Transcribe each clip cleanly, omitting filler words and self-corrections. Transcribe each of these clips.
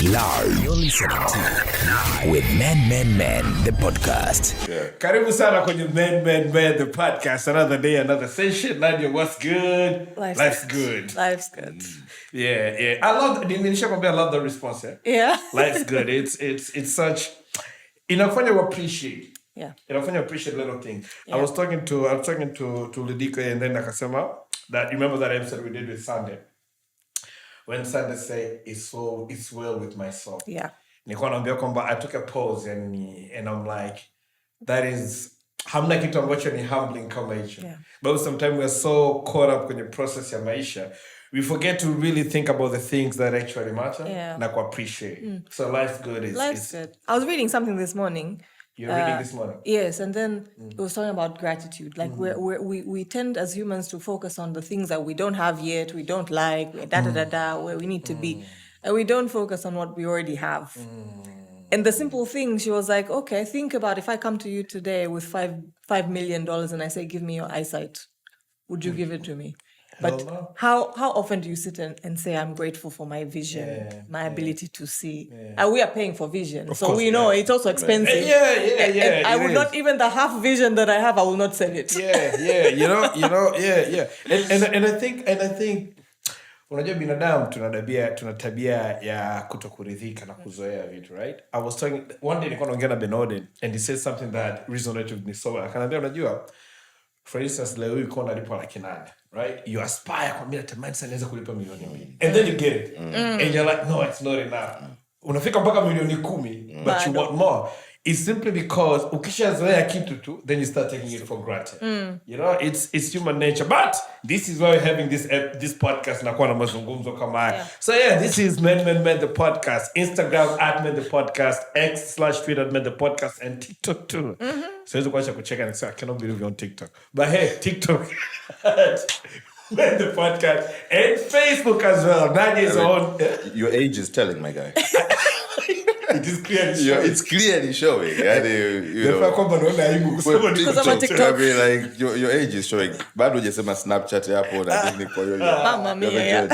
Live. You're listening to Live with Men, the podcast. Yeah. Karibu sana kwenye Men, the podcast. Another day, another session. Nadia, what's good? Life's good. Life's good. Yeah. I love the response. Yeah. Life's good. It's such. Inafanya you appreciate. Yeah. Inafanya appreciate little things. Yeah. I was talking to Lwidiko and then nakasema that you remember that episode we did with Sunday. When Sunday say it's well with my soul. Yeah. Nilikuwa naambia kwamba I took a pause and I'm like, that is hamna kitu ambacho ni humbling kama hicho. Yeah. But sometimes we're so caught up kwenye process ya maisha, we forget to really think about the things that actually matter. Yeah. Na ku appreciate. So life's good. Life's good. I was reading something this morning. You're reading this morning? Yes, and then it was talking about gratitude. Like we tend as humans to focus on the things that we don't have yet, we don't like, where we need to be. And we don't focus on what we already have. And the simple thing, she was like, okay, think about if I come to you today with $5 million and I say, give me your eyesight, would you give it to me? But how often do you sit and say, I'm grateful for my vision, my ability to see? And we are paying for vision. Of course, we know it's also expensive. And I would not, even the half vision that I have, I will not sell it. Yeah. You know. And I think unajua binadamu tuna tabia ya kutokuridhika na kuzoea vitu, right? I was talking one day nilikuwa naongea na Benodin and he said something that resonated with me so well. Akaniambia unajua, for instance, leo uko unalipa $800, right? You aspire kwa mimi natamani sana niweze kulipa $1,000,000. And then you get it. And you're like, no, it's not enough. Unafika mpaka $10,000, but you want more. It's simply because ukishazoea kitu tu, then you start taking it for granted. You know, it's human nature. But this is why we're having this podcast nakuwa na mazungumzo kama haya. So this is Men, the podcast. Instagram @Men the podcast, X/Twitter @Men the podcast, and TikTok too. So hizo kwacha kucheka and say, I cannot believe you're on TikTok. But hey, TikTok Men the podcast, and Facebook as well. Nadia is on. Your age is telling, my guy. It is clearly showing. It's clearly showing. You know. TikTok. I mean, like your age is showing. Bado hujasema Snapchat hapo na Disney kwa hiyo. Mama mia.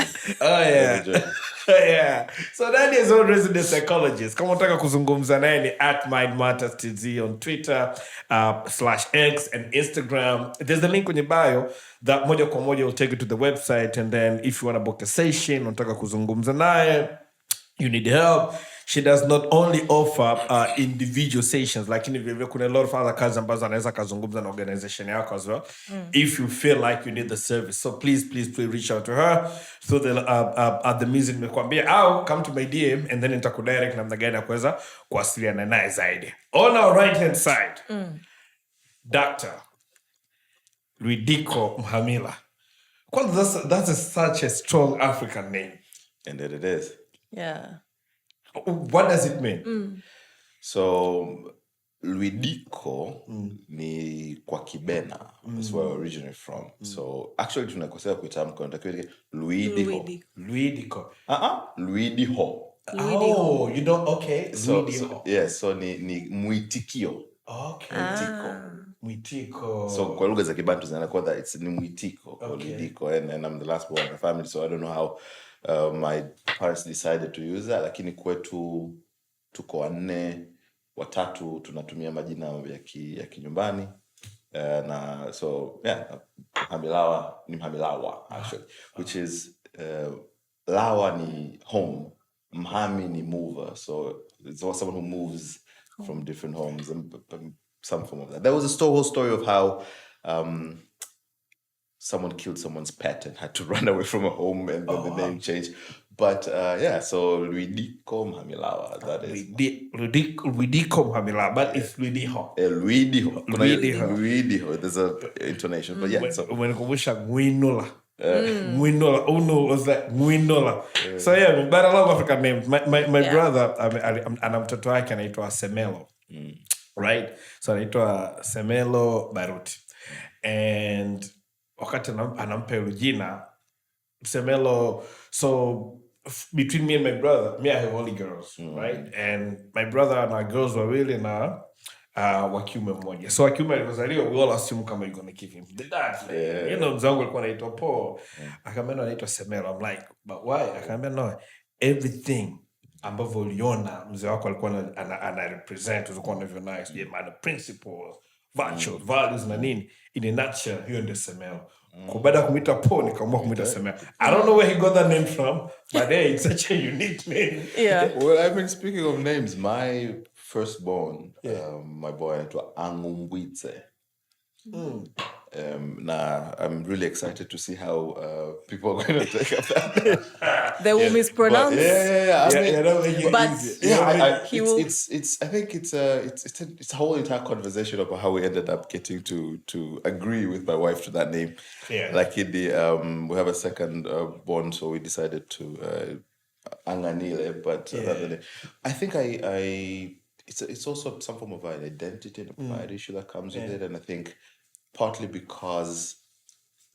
Yeah. So Nadia is our resident psychologist. Kama unataka kuzungumza naye ni @mindmatterstz on Twitter, /X and Instagram. There's the link on your bio that moja kwa moja will take you to the website, and then if you want to book a session, unataka kuzungumza naye, you need help. She does not only offer individual sessions, lakini vile kuna a lot of other kazi ambazo anaweza kazungumza na organization yako as well. If you feel like you need the service, so please reach out to her through the means nimekuambia, au come to my DM and then nitakudirect namna gani ya kuweza kuwasiliana naye zaidi. On our right hand side, Dr. Lwidiko Mhamilawa. That's such a strong African name. And there it is. Yeah. What does it mean? So Lwidiko ni kwa Kibena. That's where I originate from. So actually tunakosea kuitamka, natakiwa Lwidiko. Lwidiko. Lwidiho. Oh, you don't, okay. So ni mwitikio. Okay. Mwitiko. So kwa lugha za Kibantu zinakuwa that it's ni mwitiko kwa Lwidiko, and I'm the last born in my family, so I don't know how my parents decided to use that, lakini kwetu tuko 4, 3 tunatumia majina ya kinyumbani, na so Mhamilawa ni Mhamilawa actually, which is lawa ni home, mhami ni mover, so it's someone who moves from different homes and some form of that. There was a whole story of how someone killed someone's pet and had to run away from a home, and then the name changed. But so Lwidiko Mhamilawa, that is. Lwidiko Mhamilawa, but it's Lwidiho. Lwidiho. There's an intonation, but yeah. So umenikumbusha Mwinola. Mwinola. Uno was like Mwinola. So but I love African names. My brother, ana mtoto wake anaitwa Semelo. Right? So anaitwa Semelo Baruti. And wakati anampa hilo jina Semelo, so between me and my brother, me I have only girls, right? And my brother na girls wawili na wa kiume mmoja. So wa kiume alipozaliwa, we all assume kama you're gonna give him the dad. You know, mzangu alikuwa anaitwa Paul. Akamwambia anaitwa Semelo. I'm like, but why? Akamwambia no, everything ambavyo uliona mzee wako alikuwa ana represent, ulikuwa unavyonayo, sijui maana principles, virtues, values na nini, in a nutshell, hiyo ndio semeo. Kwa baada ya kumwita Po, nikaamua kumwita semeo. I don't know where he got that name from, but hey, it's such a unique name. Yeah. Well, I mean, speaking of names, my firstborn, my boy, anaitwa Angumbwitse. Now, I'm really excited to see how people are going to take up that. They will mispronounce. I think it's a whole entire conversation about how we ended up getting to agree with my wife to that name. Yeah. Like in the we have a second born, so we decided to Anganile, but I think it's also some form of an identity and a pride issue that comes with it, and I think partly because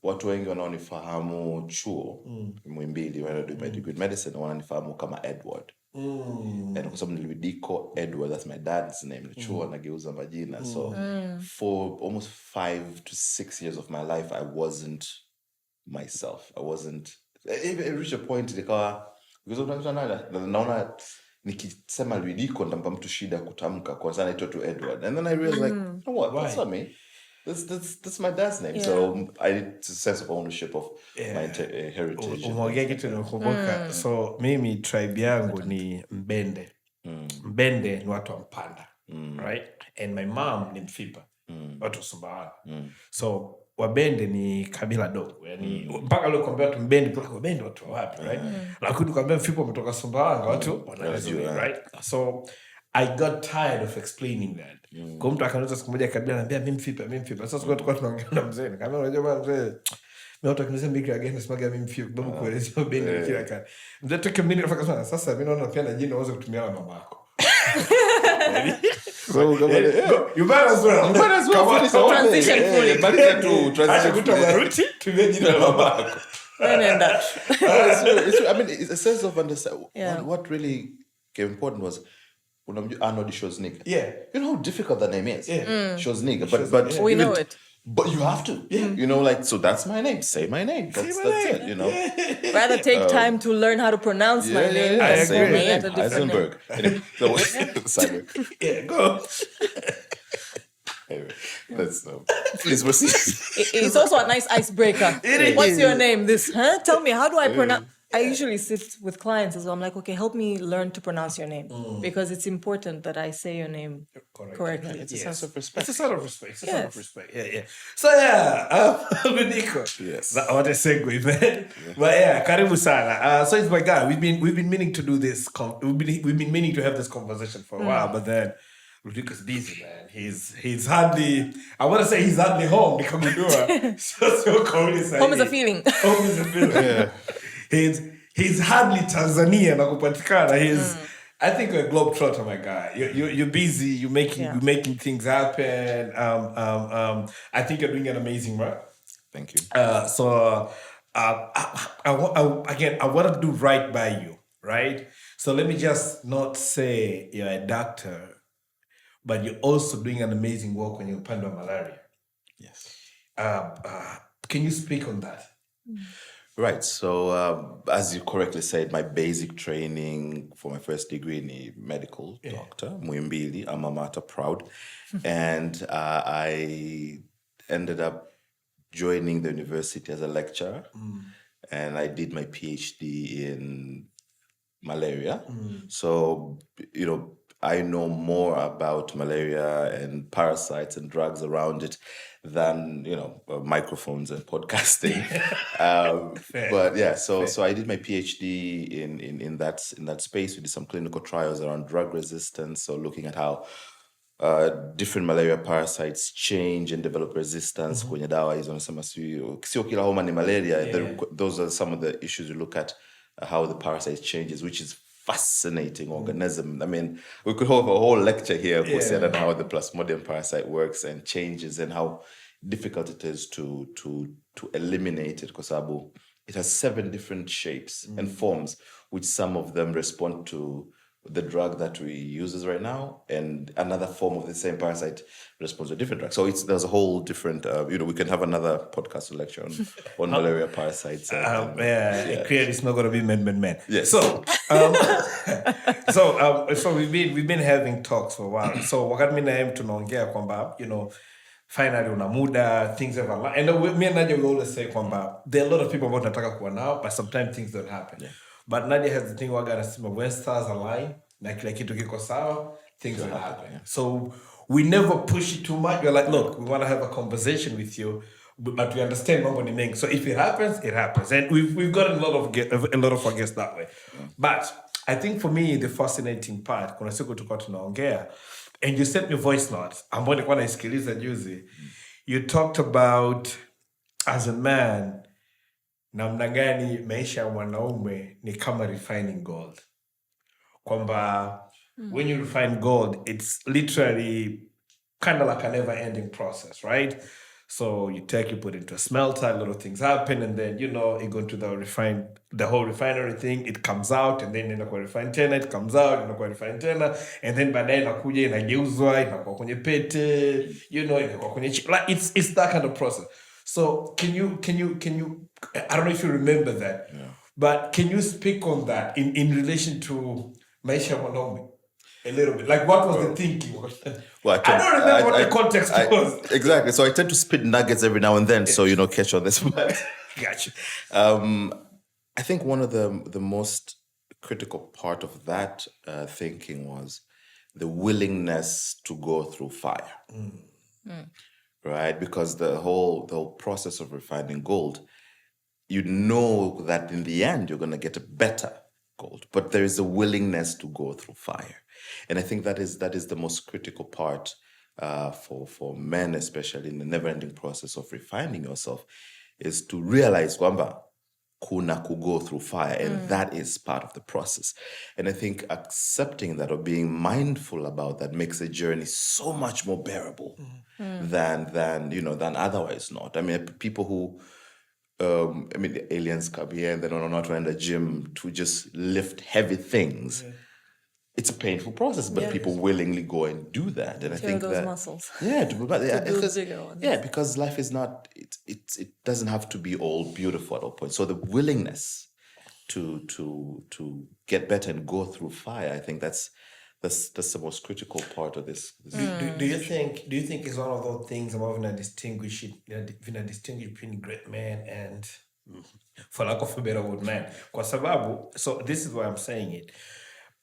watu wengi wanaonifahamu chuo Muhimbili when I do my degree in medicine wananifahamu kama Edward. And kwa sababu Lwidiko Edward, that's my dad's name. Chuo nageuza majina. So for almost 5 to 6 years of my life, I wasn't myself. I wasn't. It reached a point nikawa because naona nikisema Lwidiko ndampa mtu shida kutamka kwa sababu naitwa tu Edward. And then I realized like, you know what? That's not me. That's my dad's name. So I need a sense of ownership of my heritage. Umeongea kitu nakumbuka. So mimi tribe yangu ni Mbende. Mbende ni watu wa Mpanda. Right? And my mom ni Mfipa. Watu wa Sumbawanga. So Wabende ni kabila dogo. Yani mpaka leo kuambia watu Mbende kutoka Wabende watu wa wapi, right? Lakini kuambia Mfipa umetoka Sumbawanga watu wanajua, right? So I got tired of explaining that. Kwa mtu akaniuliza siku moja kabila anambia mimi Mfipa. Sasa tulikuwa tunaongea na mzee. Kama unajua bwana mzee, mimi watu wakiniuliza mimi again nasemaga mimi Mfipa babu kuelezea Mbende kila kati. Mzee toke mimi nafaka sana. Sasa mimi naona pia na jina uweze kutumia na mama yako. So you better as well. Transition fully. Acha kutobaruti tumia jina la mama yako. And that. I mean, it's a sense of understanding. What really came important was Arnold Schwarzenegger. Yeah. You know how difficult that name is? Yeah. Schwarzenegger. But we know it. But you have to. Yeah. You know, like, so that's my name. Say my name. That's it, you know. Rather take time to learn how to pronounce my name. I agree. Heisenberg. Anyway, Cyber. Yeah, go. Anyway, let's please proceed. It's also a nice icebreaker. What's your name? This, huh? Tell me, how do I pronounce? I usually sit with clients as well. I'm like, okay, help me learn to pronounce your name because it's important that I say your name correctly. It's a sense of respect. It's a sort of respect. Yeah. So Lwidiko. Yes. What a segue, man. But yeah, karibu sana. So it's my guy. We've been meaning to do this. We've been meaning to have this conversation for a while, but then Lwidiko's busy, man. He's hardly. I want to say he's hardly home. So Home is a feeling. Home is a feeling. Yeah. He's hardly Tanzania na kupatikana. I think you're a globetrotter, my guy. You're busy. You're making things happen. I think you're doing an amazing work. Thank you. So I want to do right by you, right? So let me just not say you're a doctor, but you're also doing an amazing work when you're upande wa malaria. Yes. Can you speak on that? Right. So, as you correctly said, my basic training for my first degree in medical doctor, Muhimbili, alma mater, proud. And I ended up joining the university as a lecturer. And I did my PhD in malaria. So, you know, I know more about malaria and parasites and drugs around it than, you know, microphones and podcasting. But yeah, so I did my PhD in that space. We did some clinical trials around drug resistance. So looking at how different malaria parasites change and develop resistance. Kwenye dawa hizo nasema sio kila homa ni malaria. Those are some of the issues we look at, how the parasite changes, which is fascinating organism. I mean, we could have a whole lecture here on how the Plasmodium parasite works and changes and how difficult it is to eliminate it. Because it has 7 different shapes and forms, which some of them respond to the drug that we use right now, and another form of the same parasite responds to a different drug. So there's a whole different, we can have another podcast lecture on malaria parasites. Clearly it's not going to be men. Yes. So, so we've been having talks for a while. So wakati mimi na yeye tunaongea kwamba, finally una muda, things have aligned. And me and Nadia, we always say kwamba there are a lot of people ambao tunataka kuwa nao, but sometimes things don't happen. Yeah. But Nadia has the thing waga anasema when stars align, na kila kitu kiko sawa, things will happen. Yeah. So we never push it too much. We're like, look, we want to have a conversation with you, but we understand mambo ni mengi. So if it happens, it happens. And we've gotten a lot of our guests that way. Yeah. But I think for me, the fascinating part, kuna siku tulikuwa tunaongea, and you sent me voice notes, ambao nilikuwa naisikiliza juzi. You talked about, as a man, namna gani maisha ya mwanaume ni kama refining gold. Kwamba when you refine gold, it's literally kind of like a never-ending process, right? So you put it into a smelter, a lot of things happen, and then, you go into the whole refinery thing, it comes out, and then inakuwa refine tena, it comes out, inakuwa refine tena, and then baadaye inakuja, inageuzwa, inakuwa kwenye pete, inakuwa kwenye like it's that kind of process. So can you, I don't know if you remember that, but can you speak on that in relation to Maisha ya mwanaume? A little bit. Like, what was the thinking? Well, I don't remember what the context was. Exactly. So I tend to spit nuggets every now and then, so catch on this. Gotcha. I think one of the most critical part of that thinking was the willingness to go through fire. Right? Because the whole process of refining gold, that in the end you're going to get a better gold, but there is a willingness to go through fire. And I think that is the most critical part for men, especially in the never-ending process of refining yourself, is to realize kwamba kuna go through fire, and that is part of the process. And I think accepting that or being mindful about that makes the journey so much more bearable than otherwise not. I mean, people who the aliens come here and they don't know how to enter the gym to just lift heavy things. Yeah. It's a painful process, but people willingly go and do that. And I think those muscles. Yeah, because life is not. It doesn't have to be all beautiful at all points. So the willingness to get better and go through fire, I think that's the most critical part of this. Do you think it's one of those things about when I distinguish between great man and, for lack of a better word, man? Kwa sababu, so this is why I'm saying it.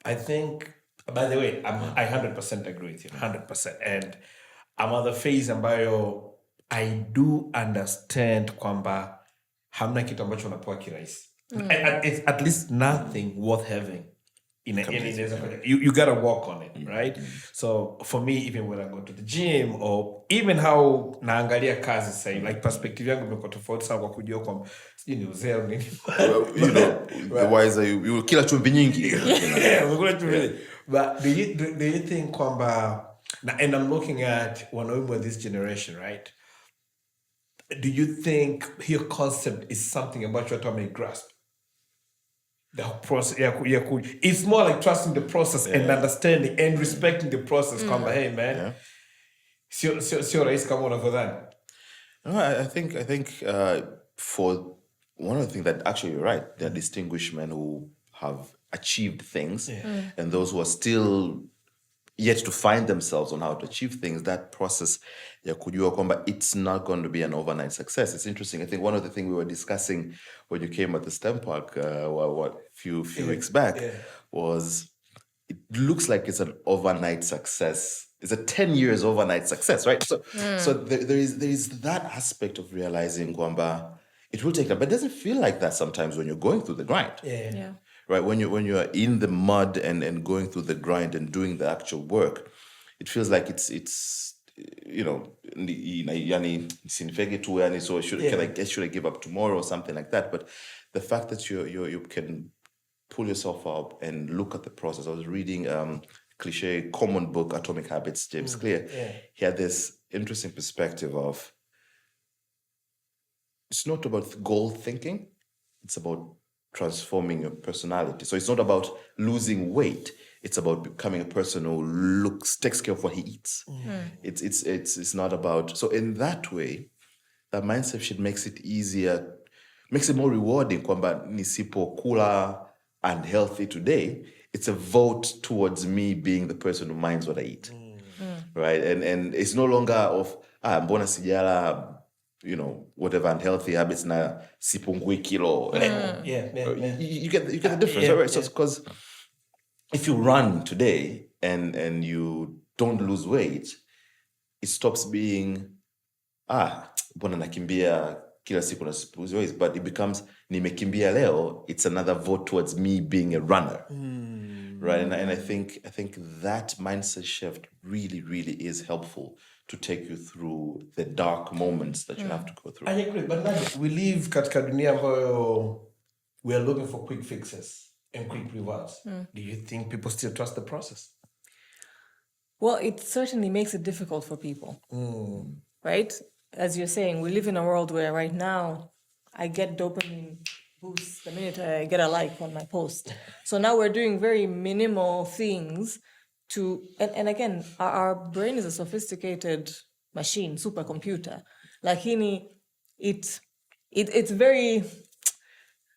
I think, by the way, I 100% agree with you, 100%. And I'm on the phase ambayo I do understand kwamba hamna kitu ambacho unapewa kirahisi. At least nothing worth having. You gotta work on it, right? So for me, even when I go to the gym, or even how naangalia kazi say, like perspective yangu imekuwa tofauti sana kwa kujua kwamba sijui ni uzee au nini. The wiser you kila chumvi nyingi. But do you think kwamba, and I'm looking at wanaume of this generation, right? Do you think your concept is something about what I may grasp? The process, it's more like trusting the process and understanding and respecting the process. Hey man, sio rahisi kama unavyodhani. No, I think for one of the things that actually you're right, there are distinguished men who have achieved things, and those who are still yet to find themselves on how to achieve things. That process, ya kujua kwamba it's not going to be an overnight success. It's interesting. I think one of the things we were discussing when you came at the STEM Park, few weeks back, was it looks like it's an overnight success. It's a 10 years overnight success, right? So there is that aspect of realizing kwamba it will take time, but it doesn't feel like that sometimes when you're going through the grind. Yeah. Right, when you are in the mud and going through the grind and doing the actual work, it feels like it's yani sinifege tu yani, so should I give up tomorrow or something like that. But the fact that you can pull yourself up and look at the process. I was reading cliche common book Atomic Habits, James Clear. He had this interesting perspective of it's not about goal thinking, it's about transforming your personality. So it's not about losing weight. It's about becoming a person who takes care of what he eats. It's not about, so in that way, that mindset shift makes it easier, makes it more rewarding. Kwamba nisipokula unhealthy today, it's a vote towards me being the person who minds what I eat. Right? And it's no longer of, mbona sijala, whatever unhealthy habits na sipungui kilo. You get the difference, right? So because if you run today and you don't lose weight, it stops being, mbona nakimbia kila siku na sipuzi weight, but it becomes nimekimbia leo. It's another vote towards me being a runner. Right? And I think that mindset shift really, really is helpful to take you through the dark moments that you have to go through. I agree, but Nadia, we live katika dunia ambayo we are looking for quick fixes and quick rewards. Do you think people still trust the process? Well, it certainly makes it difficult for people, right? As you're saying, we live in a world where right now I get dopamine boosts the minute I get a like on my post. So now we're doing very minimal things to, and again, our brain is a sophisticated machine, supercomputer. Lakini it's very,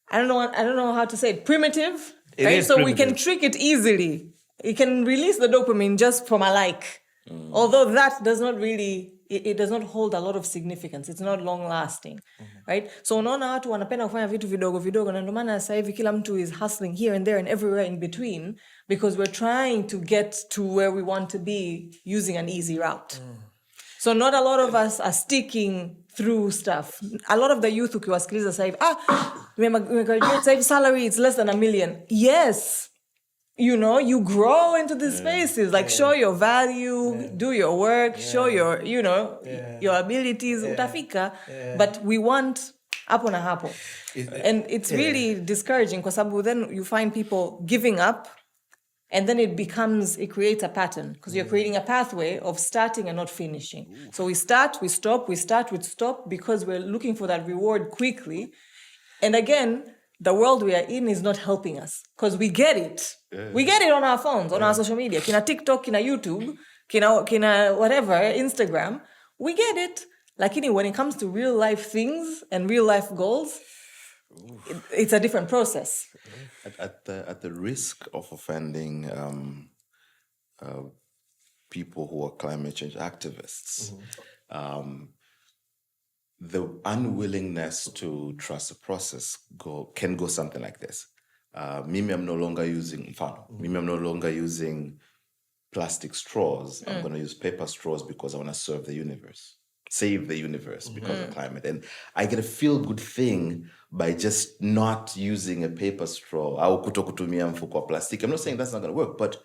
I don't know how to say it, primitive, right? So primitive. We can trick it easily. It can release the dopamine just from a like. Although that does not really, it does not hold a lot of significance. It's not long lasting, right? So unaona watu wanapenda kufanya vitu vidogo na ndio maana sasa hivi kila mtu is hustling here and there and everywhere in between, because we're trying to get to where we want to be using an easy route. So not a lot of us are sticking through stuff. A lot of the youth ukiwasikiliza sasa hivi, graduate sasa hivi salary it's less than $1 million. Yes. You grow into these spaces, like show your value, do your work, show your, your abilities, utafika. But we want hapo na hapo. And it's really discouraging because then you find people giving up and then it creates a pattern because you're creating a pathway of starting and not finishing. So we start, we stop, we start, we stop because we're looking for that reward quickly. And again, the world we are in is not helping us because we get it. We get it on our phones, on our social media. Kina TikTok, kina YouTube, kina whatever, Instagram. We get it. Lakini when it comes to real life things and real life goals, it's a different process. At the risk of offending people who are climate change activists, the unwillingness to trust the process can go something like this. Mimi, I'm no longer using plastic straws. I'm going to use paper straws because I want to save the universe because of climate. And I get a feel-good thing by just not using a paper straw. Au kutokutumia mfuko wa plastic. I'm not saying that's not going to work, but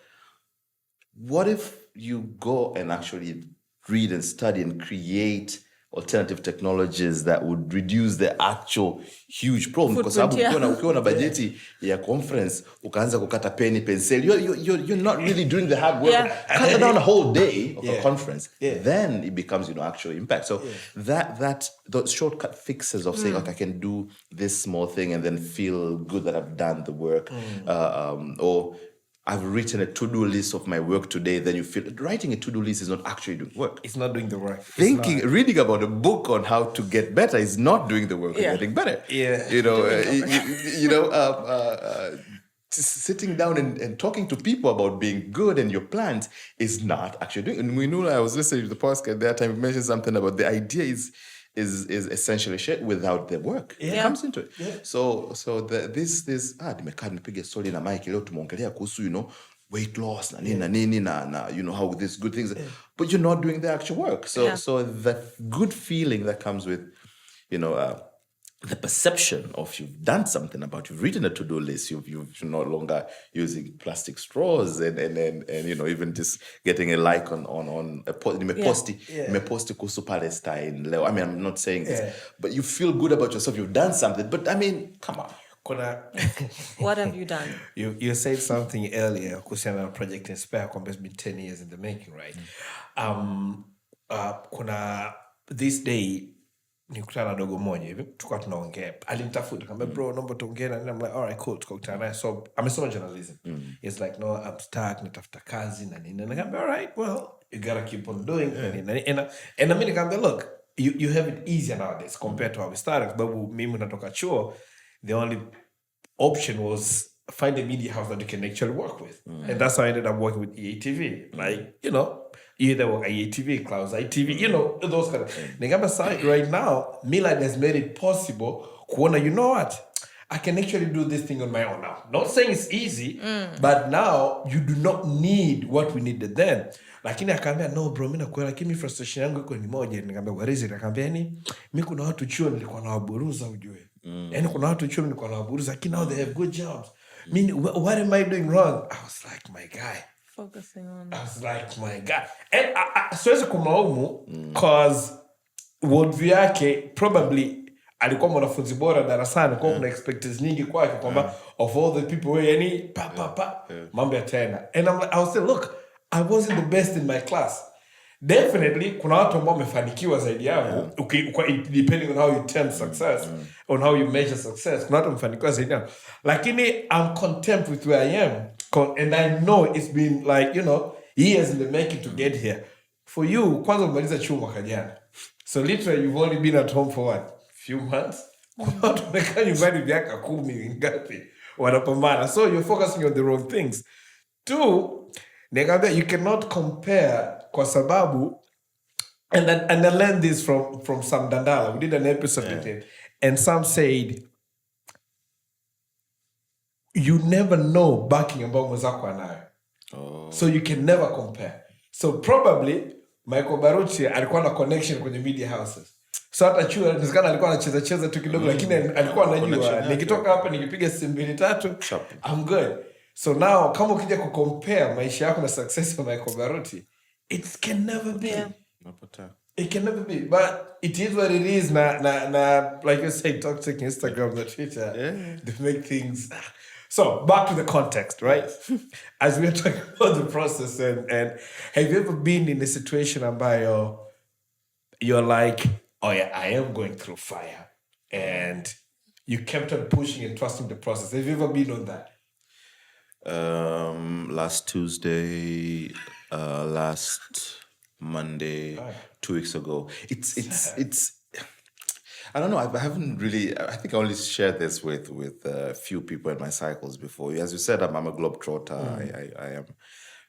what if you go and actually read and study and create alternative technologies that would reduce the actual huge problem? Because ukiwa na bajeti ya conference ukaanza kukata peni pencil, you're not really doing the hard work. Cut down a whole day of a conference, then it becomes actual impact. So that those shortcut fixes of saying, I can do this small thing and then feel good that I've done the work, or I've written a to-do list of my work today, then you feel writing a to-do list is not actually doing work. It's not doing the work. Reading about a book on how to get better is not doing the work of getting better. Sitting down and talking to people about being good and your plans is not actually doing. And we know, I was listening to the podcast that time, you mentioned something about the idea is essentially shit without the work. It comes into it. So this nimekaa nipiga story na Mike leo tumeongelea kuhusu weight loss na nini na how these good things, but you're not doing the actual work. So the good feeling that comes with the perception of you've done something about, you've written a to-do list, you're no longer using plastic straws and even just getting a like on a post. Nimeposti kuhusu Palestine leo. I mean, I'm not saying this, but you feel good about yourself. You've done something, but I mean, come on. What have you done? You said something earlier kuhusiana na Project Inspire kwamba it's been 10 years in the making, right? Kuna this day nikutana na dogo moja hivi tulikuwa tunaongea, alinitafuta kama bro naomba tuongee na nini. I'm like all right cool, tukakutana naye. So amesoma journalism. It's like no, I'm stuck, natafuta kazi na nini. And I'm all right, well you gotta keep on doing and mimi nikamwambia look, you have it easier nowadays compared to how we started, sababu mimi natoka chuo, the only option was find a media house that you can actually work with. And that's how I ended up working with EATV. Like, you know, either work at EATV, Clouds ITV, you know, those kind of things. Right now, Milad has made it possible. You know what? I can actually do this thing on my own now. Not saying it's easy, but now you do not need what we needed then. Lakini akaambia no bro, mimi nakuwa lakini frustration yangu iko ni moja. Nikamwambia what is it? Akaambia mimi kuna watu chuo nilikuwa nawaburuza ujue. Yaani kuna watu chuo nilikuwa nawaburuza, lakini now they have good jobs. I mean, what am I doing wrong? I was like, my guy. Focusing on. I was like, my guy. And siwezi kumlaumu cause worldview yake probably alikuwa mwanafunzi bora darasani, kwa kuna expectations nyingi kwake kwamba of all the people where yani mambo ya tena. And I was saying, look, I wasn't the best in my class. Definitely kuna watu ambao wamefanikiwa zaidi yangu, depending on how you term success, on how you measure success. Kuna watu wamefanikiwa zaidi yangu, lakini I'm content with where I am, and I know it's been like, you know, years in the making to get here. For you, kwanza umaliza chuo mwaka jana, so literally you've only been at home for what, few months. Kuna watu wamekaa nyumbani miaka 10 ngapi wanapambana, so you're focusing on the wrong things. Two, you cannot compare kwa sababu, and I learned this from Sam Dandala. We did an episode with him, and Sam said, you never know backing ambao mwenzako anayo. So you can never compare. So probably Michael Baruchi alikuwa na connection kwenye media houses. So hata chuo inawezekana alikuwa anacheza tu kidogo, lakini alikuwa anajua nikitoka hapa nikipiga simu 2-3 I'm good. So now kama ukija kucompare maisha yako na success ya Michael Baruti, it can never be. It can never be. But it is what it is. Like you say, toxic Instagram, the Twitter, they make things. So back to the context, right? As we are talking about the process, and have you ever been in a situation where you're like, oh yeah, I am going through fire, and you kept on pushing and trusting the process? Have you ever been on that? Last Tuesday, last Monday, 2 weeks ago. It's I don't know. I haven't really. I think I only shared this with a few people in my cycles before. As you said, I'm a globetrotter. I am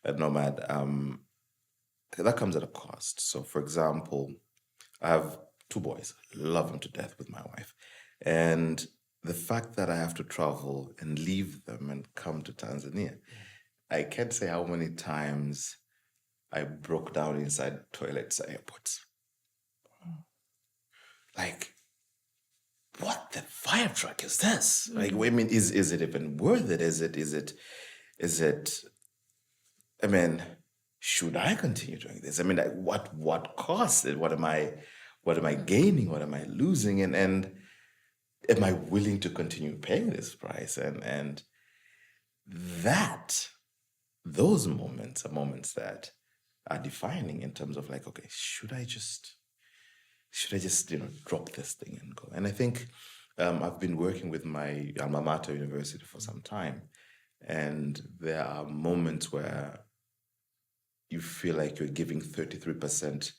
a nomad. That comes at a cost. So, for example, I have 2 boys. Love them to death with my wife, and the fact that I have to travel and leave them and come to Tanzania, I can't say how many times I broke down inside toilets at airports. Like, what the fire truck is this? Like, I mean, is it even worth it? Is it? I mean, should I continue doing this? I mean, like, what cost it? What am I gaining? What am I losing? And am I willing to continue paying this price? And those moments are moments that are defining in terms of like, okay, should I just drop this thing and go? And I think I've been working with my alma mater university for some time, and there are moments where you feel like you're giving 33%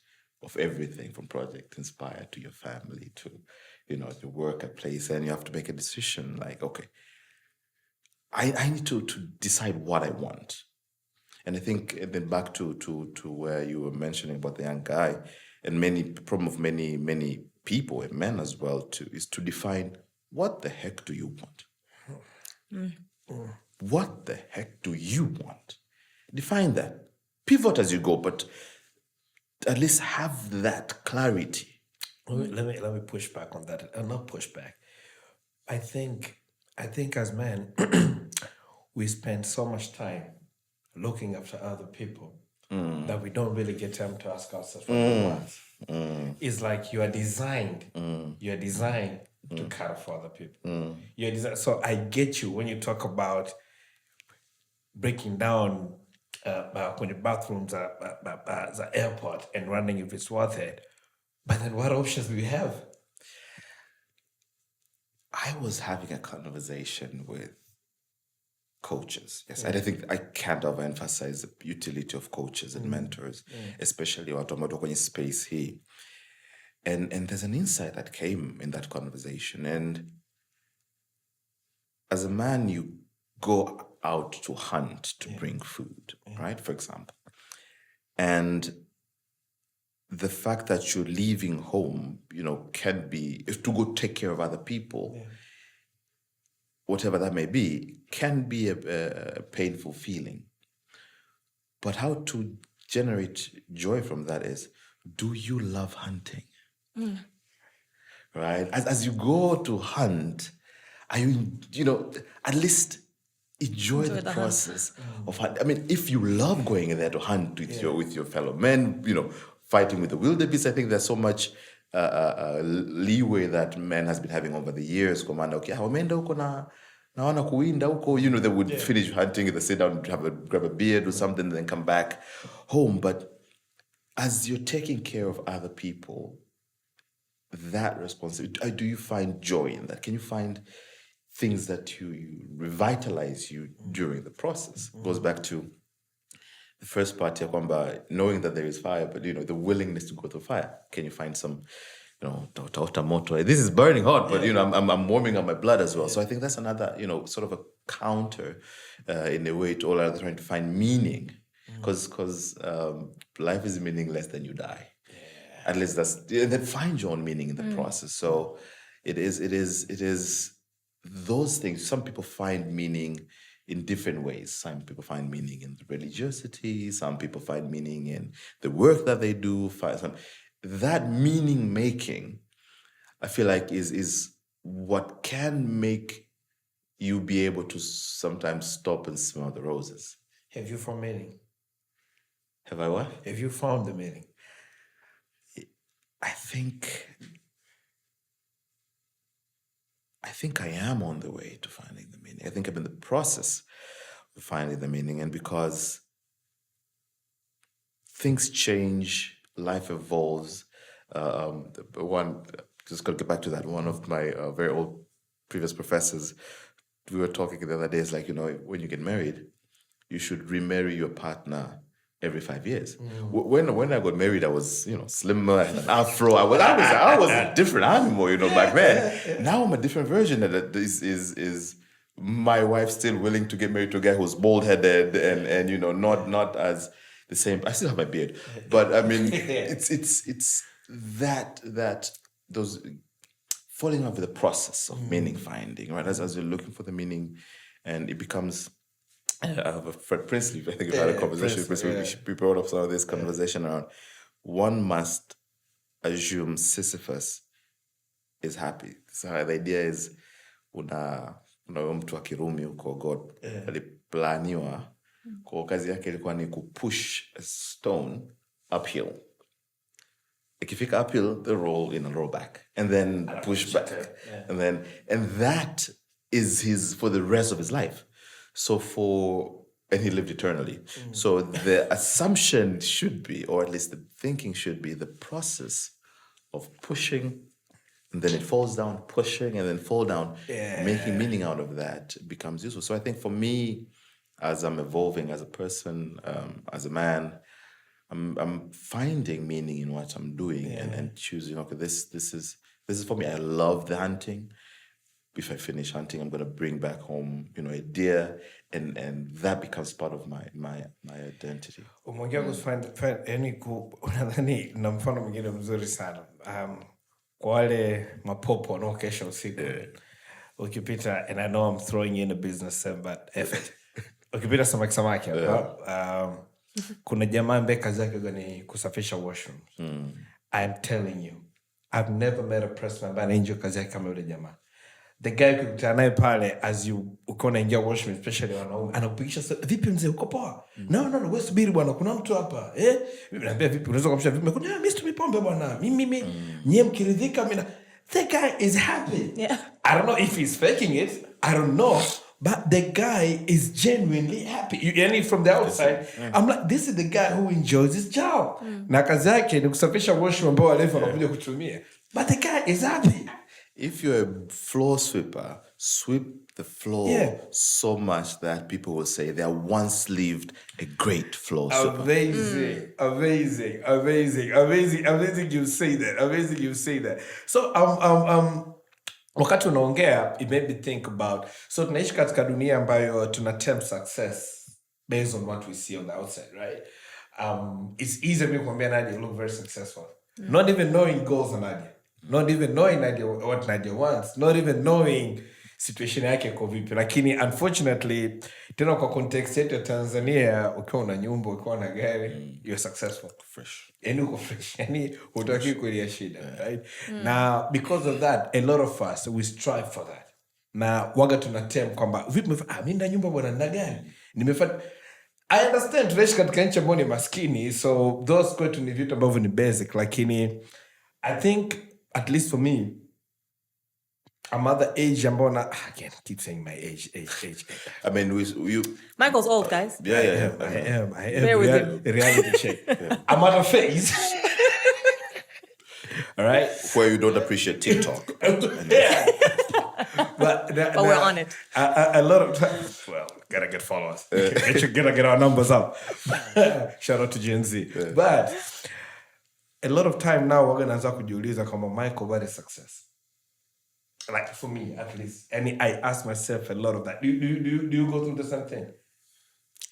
of everything, from Project Inspire to your family to the work at place, and you have to make a decision like, okay, I need to decide what I want. And I think then back to where you were mentioning about the young guy, and problem of many people and men as well is to define, what the heck do you want? What the heck do you want? Define that. Pivot as you go, but at least have that clarity. Let me push back on that. Not push back. I think as men, we spend so much time looking after other people that we don't really get time to ask ourselves what we want. It's like you are designed to care for other people. You're designed. So I get you when you talk about breaking down kwenye bathrooms at the airport and running if it's worth it. But then what options do we have? I was having a conversation with coaches. Yes, and I think I can't overemphasize the utility of coaches and mentors, especially watu ambao tuko kwenye space hii. And there's an insight that came in that conversation. And as a man, you go out to hunt to bring food, right? For example. And the fact that you're leaving home, can be, if to go take care of other people, whatever that may be, can be a painful feeling. But how to generate joy from that is, do you love hunting? Right? As you go to hunt, are you, at least enjoy the process of hunt. I mean, if you love going there to hunt with your fellow men, fighting with the wildebeest, I think there's so much leeway that men has been having over the years. Komanda, okay, wameenda huko naona kuwinda huko, they would finish hunting, they sit down, grab a beer, do something, and then come back home. But as you're taking care of other people, that responsibility, do you find joy in that? Can you find things that you revitalize you during the process? It goes back to the first part, knowing that there is fire, but the willingness to go through fire. Can you find some, moto? This is burning hot, but I'm warming up my blood as well. So I think that's another, sort of a counter in a way to all other trying to find meaning, because life is meaningless, then you die. At least then find your own meaning in the process. So it is those things. Some people find meaning in different ways. Some people find meaning in religiosity. Some people find meaning in the work that they do. That meaning making, I feel like is what can make you be able to sometimes stop and smell the roses. Have you found meaning? Have I what? Have you found the meaning? I think I am on the way to finding the meaning. I think I'm in the process of finding the meaning. And because things change, life evolves. Just got to get back to that. One of my very old previous professors, we were talking the other day, it's like, when you get married, you should remarry your partner every 5 years. When I got married, I was, slimmer, I had an afro. I was a different animal, back then. Now I'm a different version. That is my wife still willing to get married to a guy who's bald-headed and not as the same. I still have my beard, but I mean, it's that those falling in love with the process of meaning finding, right? As you're looking for the meaning, and it becomes. I have a friend, Princely, I think about a conversation. We brought up some of this conversation around one must assume Sisyphus is happy. So the idea is una mtu wa Kirumi huko God aliplaniwa kwa kazi yake ilikuwa ni kupush a stone uphill. Ikifika uphill, they roll in and roll back, and then push back, and that is his for the rest of his life. And he lived eternally. So the assumption should be, or at least the thinking should be, the process of pushing, and then it falls down, pushing, and then fall down, making meaning out of that becomes useful. So I think for me, as I'm evolving as a person, as a man, I'm finding meaning in what I'm doing and choosing, okay, this is for me. I love the hunting. If I finish hunting, I'm going to bring back home, a deer, and that becomes part of my identity. Umeongea unadhani na mfano mwingine mzuri sana. Kwa wale mapopo wanaokesha usiku. Ukipita, and I know I'm throwing in a business term, but effort. Ukipita samaki hapa. Kuna jamaa ambaye kazi yake ni kusafisha washroom. I'm telling you, I've never met a person ambaye anaenjoy kazi yake kama yule jamaa. The guy ukikutana naye pale as you uko unaingia washroom, especially wanaume, anakupigisha vipi mzee, uko poa? No, wewe subiri bwana, kuna mtu hapa. Niambia vipi, unaweza kumsha vipi? Kuna mimi situmii pombe bwana. Mimi nyie mkiridhika mimi. The guy is happy. Yeah. I don't know if he's faking it. I don't know. But the guy is genuinely happy. And from the outside, I'm like, this is the guy who enjoys his job. Na kazi yake ni kusafisha washroom ambao walefu wanakuja kutumia. But the guy is happy. if you're a floor sweeper, sweep the floor so much that people will say they once lived a great floor sweeper. Amazing you say that. So wakati unaongea, it made me think about, so tunaishi katika dunia ambayo tuna tempt success based on what we see on the outside, right? It's easy to kuambia Nadia, you look very successful. Not even knowing goals of Nadia. Not even knowing Nadia, what Nadia wants. Not even knowing situation yake kwa vipi. Lakini unfortunately, tena kwa context yetu ya Tanzania, ukiwa una nyumba, ukiwa na gari, you're successful. Fresh. Yani uko fresh. Yani hutaki kulia shida, right? Now, because of that, a lot of us, we strive for that. Na waga tunatem kwamba, vipi mimi na nyumba bwana na gari. Nimefanya I understand tunaishi katika nchi ambayo ni maskini, so those kwetu ni vitu ambavyo ni basic, lakini I think at least for me I'm at the age ambayo na again keep saying my age. I mean Michael's old, guys. Yeah. I am Bear with him. reality check. I'm at a phase. All right, where you don't appreciate TikTok. but we're on it. A lot of times, well, gotta get followers. Gotta get our numbers up. Shout out to Gen Z. But a lot of time now, we're gonna kujiuliza kama Michael, what is success? Like for me, at least. And I ask myself a lot of that. Do you go through the same thing?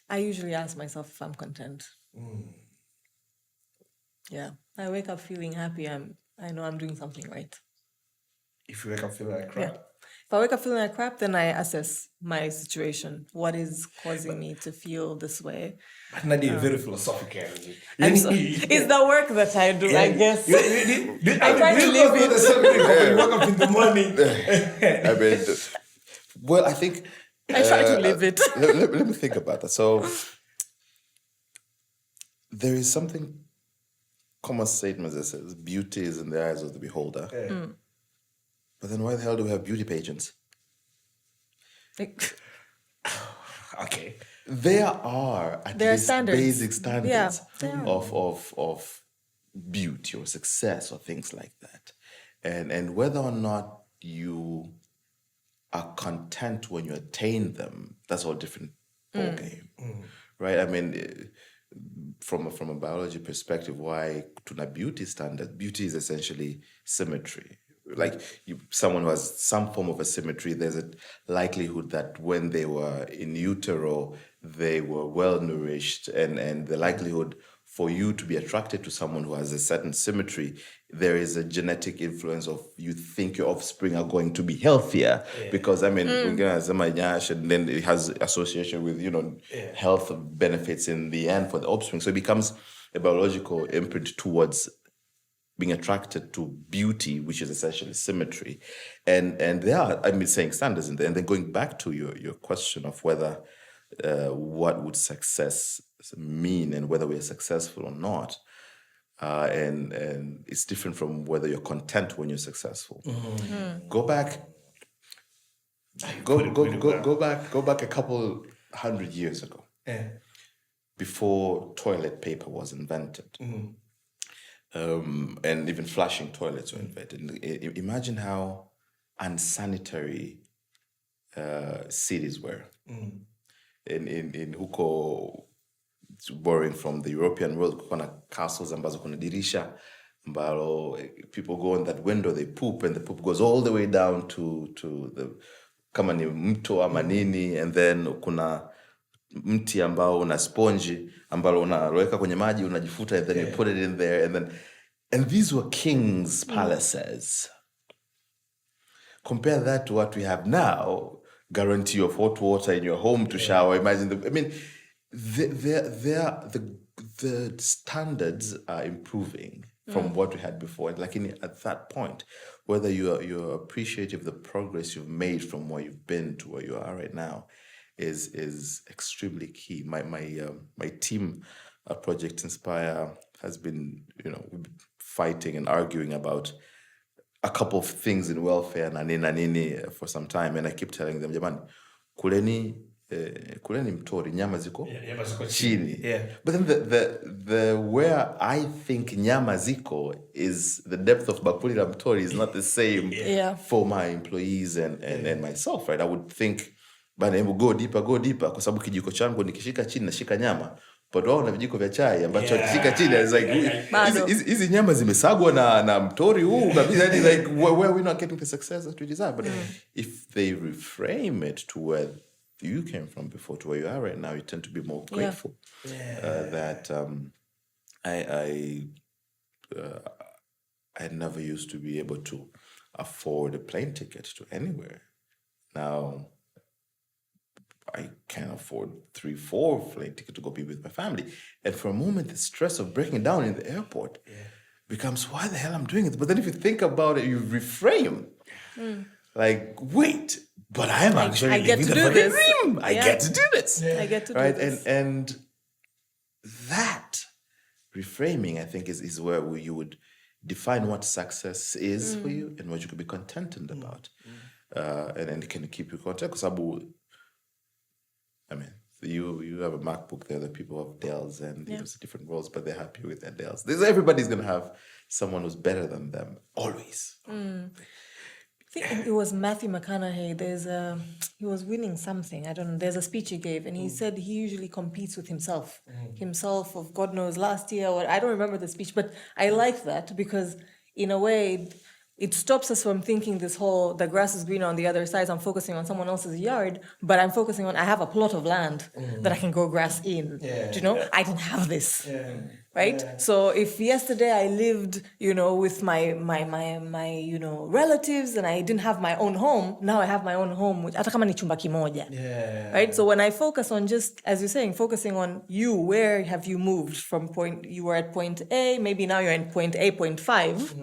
I usually ask myself if I'm content. Yeah. I wake up feeling happy. I know I'm doing something right. If you wake up feeling like crap. Yeah. If I wake up feeling like crap, then I assess my situation. What is causing me to feel this way? But Nadia, very philosophical. It's the work that I do, I guess. I try to live it. You wake up in the morning. I mean, well, I think... I try to live it. Let me think about that. So, there is something, common statement that says, beauty is in the eyes of the beholder. But then why the hell do we have beauty pageants? Okay. There are at least standards. basic standards Yeah. of beauty or success or things like that. And whether or not you are content when you attain them, that's all different ballgame. Right? I mean, from a biology perspective, why tuna beauty standard? Beauty is essentially symmetry. Like someone who has some form of a symmetry, there's a likelihood that when they were in utero, they were well nourished, and the likelihood for you to be attracted to someone who has a certain symmetry, there is a genetic influence of you think your offspring are going to be healthier because I mean, and then it has association with health benefits in the end for the offspring. So it becomes a biological imprint towards being attracted to beauty, which is essentially symmetry. And there are, saying standards in there. And then going back to your question of whether what would success mean and whether we're successful or not. And it's different from whether you're content when you're successful. Go back a couple 100 years ago. Before toilet paper was invented. And even flushing toilets were invented. Imagine how unsanitary cities were. In huko, borrowing from the European world, kuna castles ambazo kuna dirisha, ambalo people go in that window, they poop, and the poop goes all the way down to the kama ni mto ama nini, and then kuna mti ambao una sponge ambalo unaweka kwenye maji unajifuta, and then you put it in there, and these were kings' palaces. Compare that to what we have now, guarantee of hot water in your home to shower. Imagine the standards are improving from what we had before. And like at that point, whether you're appreciative of the progress you've made from where you've been to where you are right now is extremely key. My team at Project Inspire has been, fighting and arguing about a couple of things in welfare na nini for some time, and I keep telling them, jamani, kuleni kuleni mtori, nyama ziko nyama ziko chini. Yeah. But then the where I think nyama ziko is the depth of bakuli la mtori is not the same Yeah. for my employees and myself, right? I would think, bana, hebu go deeper, kwa sababu kijiko changu nikishika chini nashika nyama. But wao na vijiko vya chai ambacho kishika chini is like hizi nyama zimesagwa na mtori huu kabisa, like where we not getting the success that we desire. But if they reframe it to where you came from before to where you are right now, you tend to be more grateful that I never used to be able to afford a plane ticket to anywhere. Now I can afford 3-4 plane tickets to go be with my family. And for a moment, the stress of breaking down in the airport becomes, why the hell I'm doing it? But then if you think about it, you reframe. Like, wait, but I'm actually living the fucking dream. I get to do this. I get to do this. And that reframing, I think, is where you would define what success is for you and what you could be contented about. And then it can keep you content. Because I mean, you have a MacBook, there are people who have Dells and it's different roles, but they're happy with their Dells. Everybody's going to have someone who's better than them, always. I think it was Matthew McConaughey. He was winning something. I don't know. There's a speech he gave, and he said he usually competes with himself. Himself of God knows last year, or I don't remember the speech, but I like that because in a way, it stops us from thinking this whole, the grass is greener on the other side, so I'm focusing on someone else's yard, but I'm focusing on, I have a plot of land that I can grow grass in. Do you know? I didn't have this. Right? So if yesterday I lived, with my relatives and I didn't have my own home, now I have my own home, hata kama ni chumba kimoja. Right? So when I focus on just, as you're saying, focusing on you, where have you moved from you were at point A, maybe now you're in point A, point 5,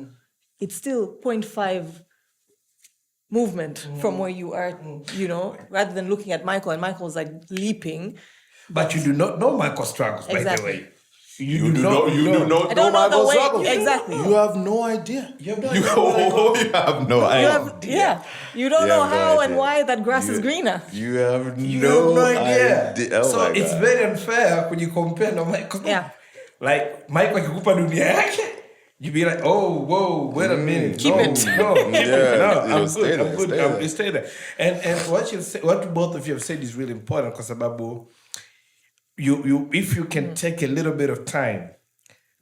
it's still 0.5 movement from where you are, rather than looking at Michael and Michael's like leaping. But you do not know Michael's struggles, by the way. You do not know Michael's struggles. Exactly. You have no idea. You have no idea. You don't know how and why that grass is greener. You have no idea. Oh, so it's very unfair when you compare to Michael. Yeah. Like, Michael akikupa dunia yake, you be like, oh, whoa, wait a minute. Keep it. No, I'm good. Stay Stay there. And what both of you have said is really important because if you can take a little bit of time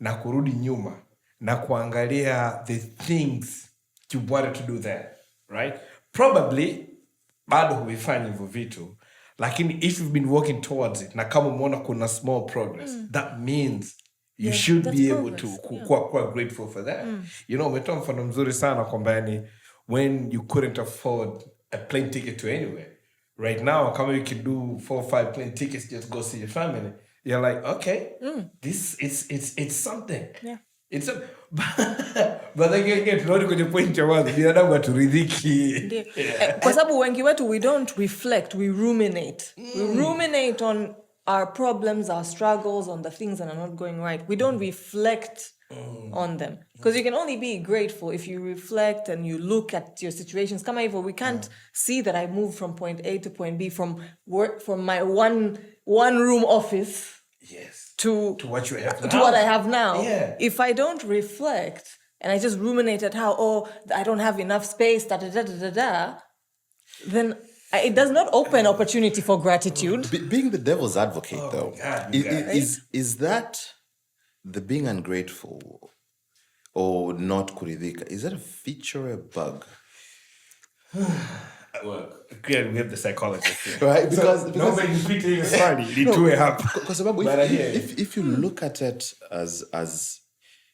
na kurudi nyuma na kuangalia the things you wanted to do there, right? Probably bado huvifanyi hivyo vitu, lakini if you've been working towards it na kama umeona kuna small progress, that means you should be able to kuwa grateful for that. Umetoa mfano mzuri sana kwamba when you couldn't afford a plane ticket to anywhere. Right now, kama you can do 4 or 5 plane tickets just go see your family. You're like, okay, this it's something. Yeah. It's but again, tunarudi kwenye point ya wazi, binadamu haturidhiki. Kwa sababu wengi wetu, we don't reflect, we ruminate. We ruminate on our problems, our struggles, on the things that are not going right. We don't reflect on them. Because you can only be grateful if you reflect and you look at your situations. Kama hivyo, we can't see that I moved from point A to point B from my one room office to what you have now. To what I have now. Yeah. If I don't reflect and I just ruminate at how, I don't have enough space, then it does not open opportunity for gratitude. Being the devil's advocate, though, God, is that the being ungrateful or not kuridhika, is that a feature or a bug? Well, clearly we have the psychologist here. Right? Because nobody is beating us funny. Because if you look at it as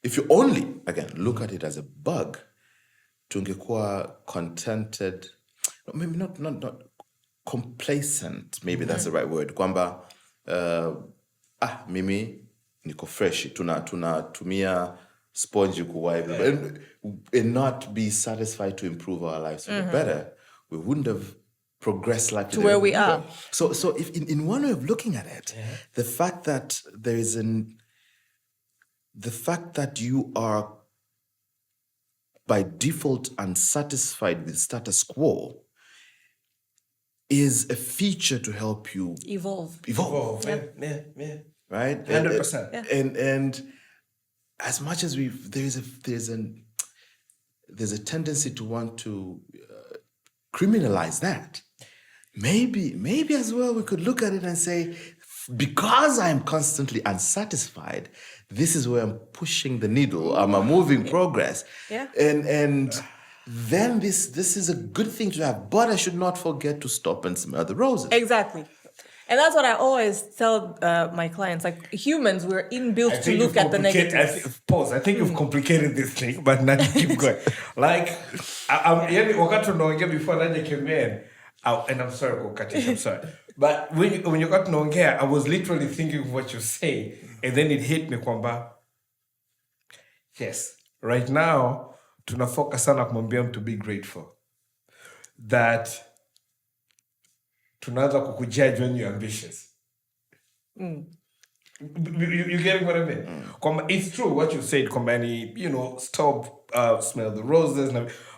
if you only, again, look at it as a bug, tungekuwa contented, maybe not complacent, maybe that's the right word. Kwamba, mimi niko fresh, tunatumia sponge kuwipe, and not be satisfied to improve our lives better. We wouldn't have progressed like to where we are. So if in one way of looking at it, the fact that there is the fact that you are by default unsatisfied with status quo is a feature to help you Evolve. Yeah. Right? 100%. And as much as there's a tendency to want to criminalize that. Maybe as well we could look at it and say, because I'm constantly unsatisfied, this is where I'm pushing the needle. I'm moving progress. Yeah. And then this is a good thing to have, but I should not forget to stop and smell the roses. Exactly. And that's what I always tell my clients. Like, humans, we're inbuilt to look at the negatives. I think you've complicated this thing, but now keep going. Like, wakati unaongea before Nadia came in, and I'm sorry, I'm sorry. But when you got tunaongea, I was literally thinking of what you say, and then it hit me kwamba, yes, right now, tunafocus sana kumwambia mtu be grateful. That tunaanza kukujudge when you're ambitious. You getting what I mean? It's true what you said, stop, smell the roses.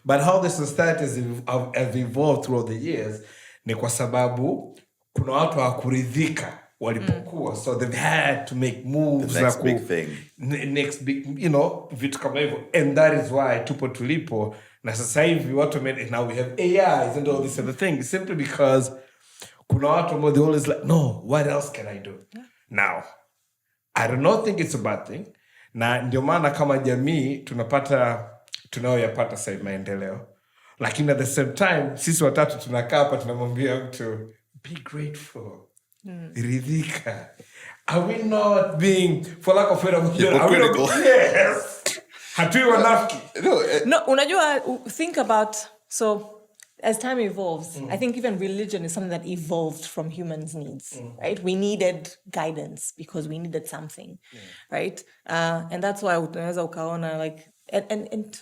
But how the societies have evolved throughout the years, ni kwa sababu kuna watu hawakuridhika walipokuwa. So they've had to make moves. The next big thing. Next big, vitu kama hivyo. And that is why tupo tulipo. Na sasa hivi watu now we have AIs and all this other things. Simply because kuna watu ambao they always like, no, what else can I do? Yeah. Now, I do not think it's a bad thing. Na ndio maana kama jamii tunayoyapata sasa maendeleo. Lakini at the same time, sisi watatu tunakaa hapa tunamwambia mtu, be grateful. Ridhika. Are we not being, for lack of better, hypocritical? Yes. Hatui wanafiki. No, unajua, think about, so as time evolves, I think even religion is something that evolved from humans' needs, right? We needed guidance because we needed something, right? And that's why unaweza ukaona, like, and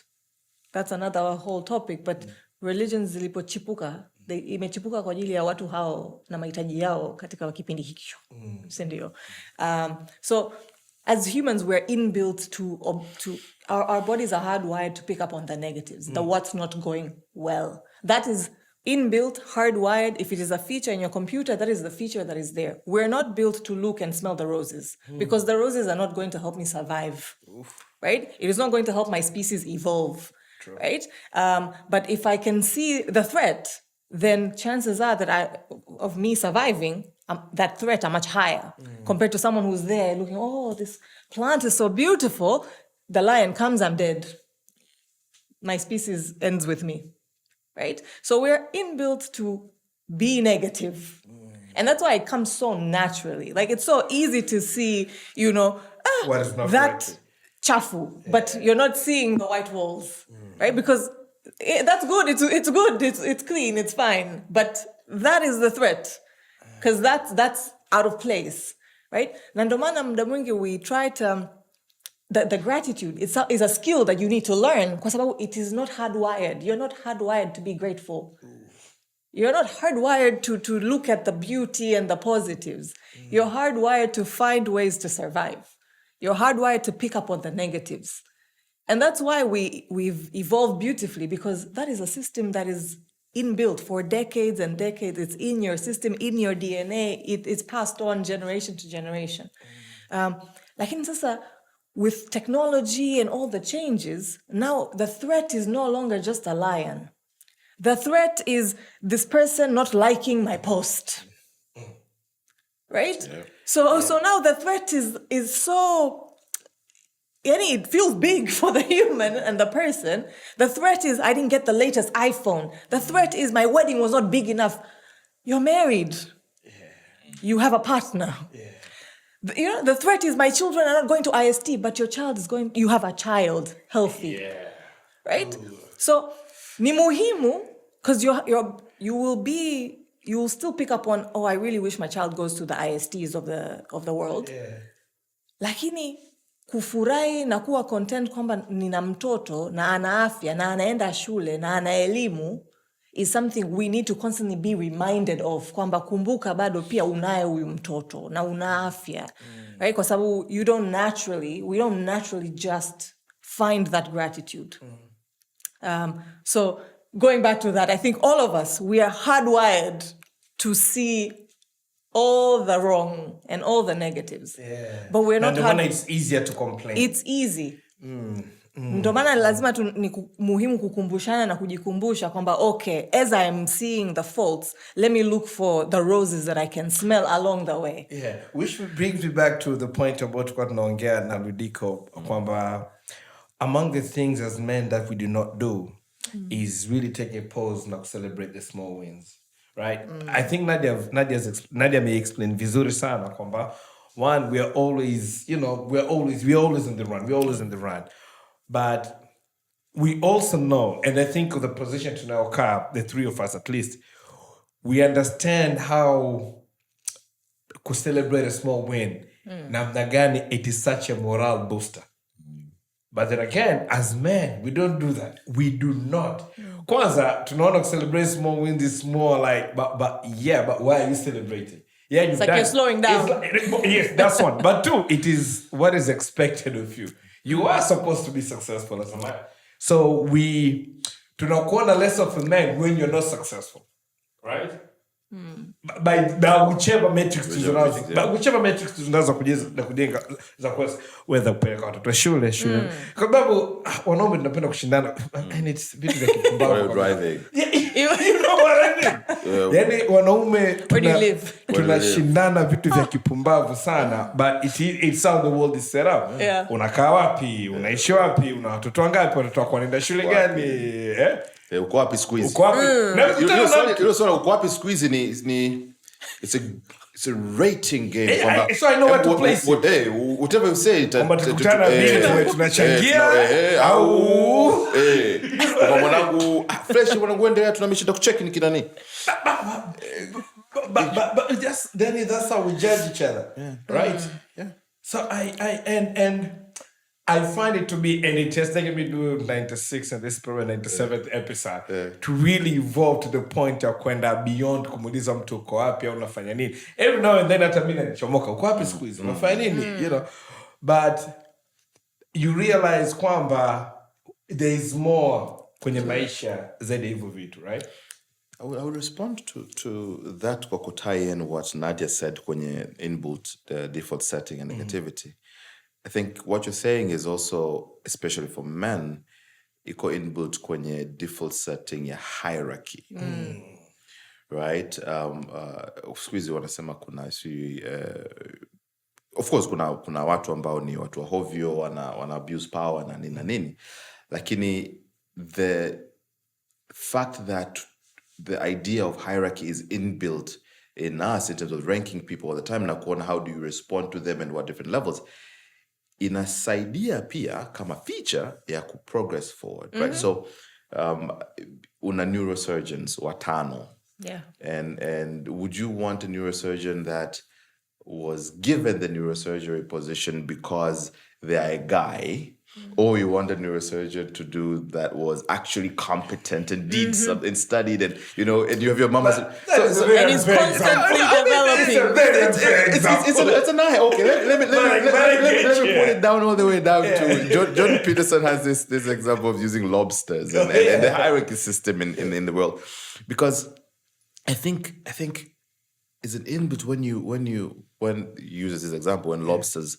that's another whole topic, but religions zilipochipuka, imechipuka kwa ajili ya watu hao na mahitaji yao katika kipindi hicho, sindio? So as humans, we're inbuilt to our bodies are hardwired to pick up on the negatives, the what's not going well. That is inbuilt, hardwired. If it is a feature in your computer, that is the feature that is there. We're not built to look and smell the roses because the roses are not going to help me survive, right? It is not going to help my species evolve, right? But if I can see the threat, then chances are that of me surviving, that threat are much higher compared to someone who's there looking, oh, this plant is so beautiful. The lion comes, I'm dead. My species ends with me, right? So we're inbuilt to be negative. And that's why it comes so naturally. Like, it's so easy to see, what is not that chafu, but you're not seeing the white walls, right? Because that's good. It's good. It's clean. It's fine. But that is the threat, because that's out of place, right? Na ndio maana muda mwingi we try to the gratitude is a skill that you need to learn, kwa sababu it is not hardwired. You're not hardwired to be grateful. You're not hardwired to look at the beauty and the positives. You're hardwired to find ways to survive. You're hardwired to pick up on the negatives. And that's why we've evolved beautifully, because that is a system that is inbuilt for decades and decades. It's in your system, in your DNA. It's passed on generation to generation. Lakini sasa, with technology and all the changes, now the threat is no longer just a lion. The threat is this person not liking my post. Right? Yeah. So now the threat is so, it feels big for the human and the person. The threat is I didn't get the latest iPhone. The threat is my wedding was not big enough. You're married. Yeah. You have a partner. Yeah. The threat is my children are not going to IST, but your child is going, you have a child, healthy. Yeah. Right? Ooh. So, ni muhimu, because you will still pick up on, oh, I really wish my child goes to the ISTs of the world. Yeah. Lakini, kufurahi na kuwa content kwamba nina mtoto na ana afya na anaenda shule na ana elimu is something we need to constantly be reminded of, kwamba kumbuka bado pia unaye huyu mtoto na una afya, right? Kwa sababu we don't naturally just find that gratitude. So going back to that, I think all of us, we are hardwired to see all the wrong and all the negatives. Yeah. But we're not hard. It's easier to complain. It's easy. Ndio maana lazima ni muhimu kukumbushana na kujikumbusha kwamba okay, as I am seeing the faults, let me look for the roses that I can smell along the way. Yeah, which brings me back to the point about what tunaongea na Lwidiko kwamba among the things as men that we do not do is really take a pause na celebrate the small wins, right? I think Nadia may explain vizuri sana kwamba one, we're always in the run. But we also know, and I think of the position tunayokaa, the three of us at least, we understand how to celebrate a small win. Namna gani, it is such a morale booster. But then again, as men, we don't do that. We do not. Kwanza, tunaona celebrate small wins is more like, but why are you celebrating? Yeah, it's like you're slowing down. Yes, that's one. But two, it is what is expected of you. You are supposed to be successful as a man. So we tunakuona less of a man when you're not successful. Right? By whichever metrics tunazo kujenga za kuweza kupeleka watoto shule. Kwa sababu wanaume tunapenda kushindana and it's vitu vya kipumbavu. You know what I mean? Yaani wanaume tunashindana vitu vya kipumbavu sana, but it's how the world is set up. Yeah. Unakaa wapi? Unaishi wapi? Una watoto wangapi? Watoto wako wanaenda shule gani? Uko wapi siku hizi? Uko wapi? Hilo swala uko wapi siku hizi ni it's a rating game. So I know what to place. Whatever you say, tukutana vile tunachangia au kwa mwanangu fresh mwanangu endelea tunamishinda kucheck ni kina nini. But just then that's how we judge each other. Right? Yeah. So I find it to be, and it has taken me to 96 and this is probably 97th episode to really evolve to the point of kwenda beyond kumuuliza mtu uko wapi au unafanya nini. Every now and then hata mimi nachomoka uko wapi siku hizi unafanya nini, you know. But you realize kwamba there is more kwenye maisha zaidi hivyo vitu, right? I will respond to that kwa kutie in what Nadia said kwenye inbuilt the default setting and negativity. I think what you're saying is also, especially for men, iko inbuilt kwenye default setting ya hierarchy. Right? Squeezy wanasema kuna of course kuna watu ambao ni watu wa hovyo, wana abuse power na nini na nini. Lakini the fact that the idea of hierarchy is inbuilt in us in terms of ranking people all the time na kuona how do you respond to them and what different levels, inasaidia pia kama feature ya progress forward, right? So una neurosurgeons watano, and would you want a neurosurgeon that was given the neurosurgery position because they are a guy, or you want a neurosurgeon to do that was actually competent and did something, studied, and you have your mama. And it's constantly developing. It's an eye. Okay, let me put it down all the way down to John Peterson has this example of using lobsters and the hierarchy system in the world, because I think is an input when he uses his example, when lobsters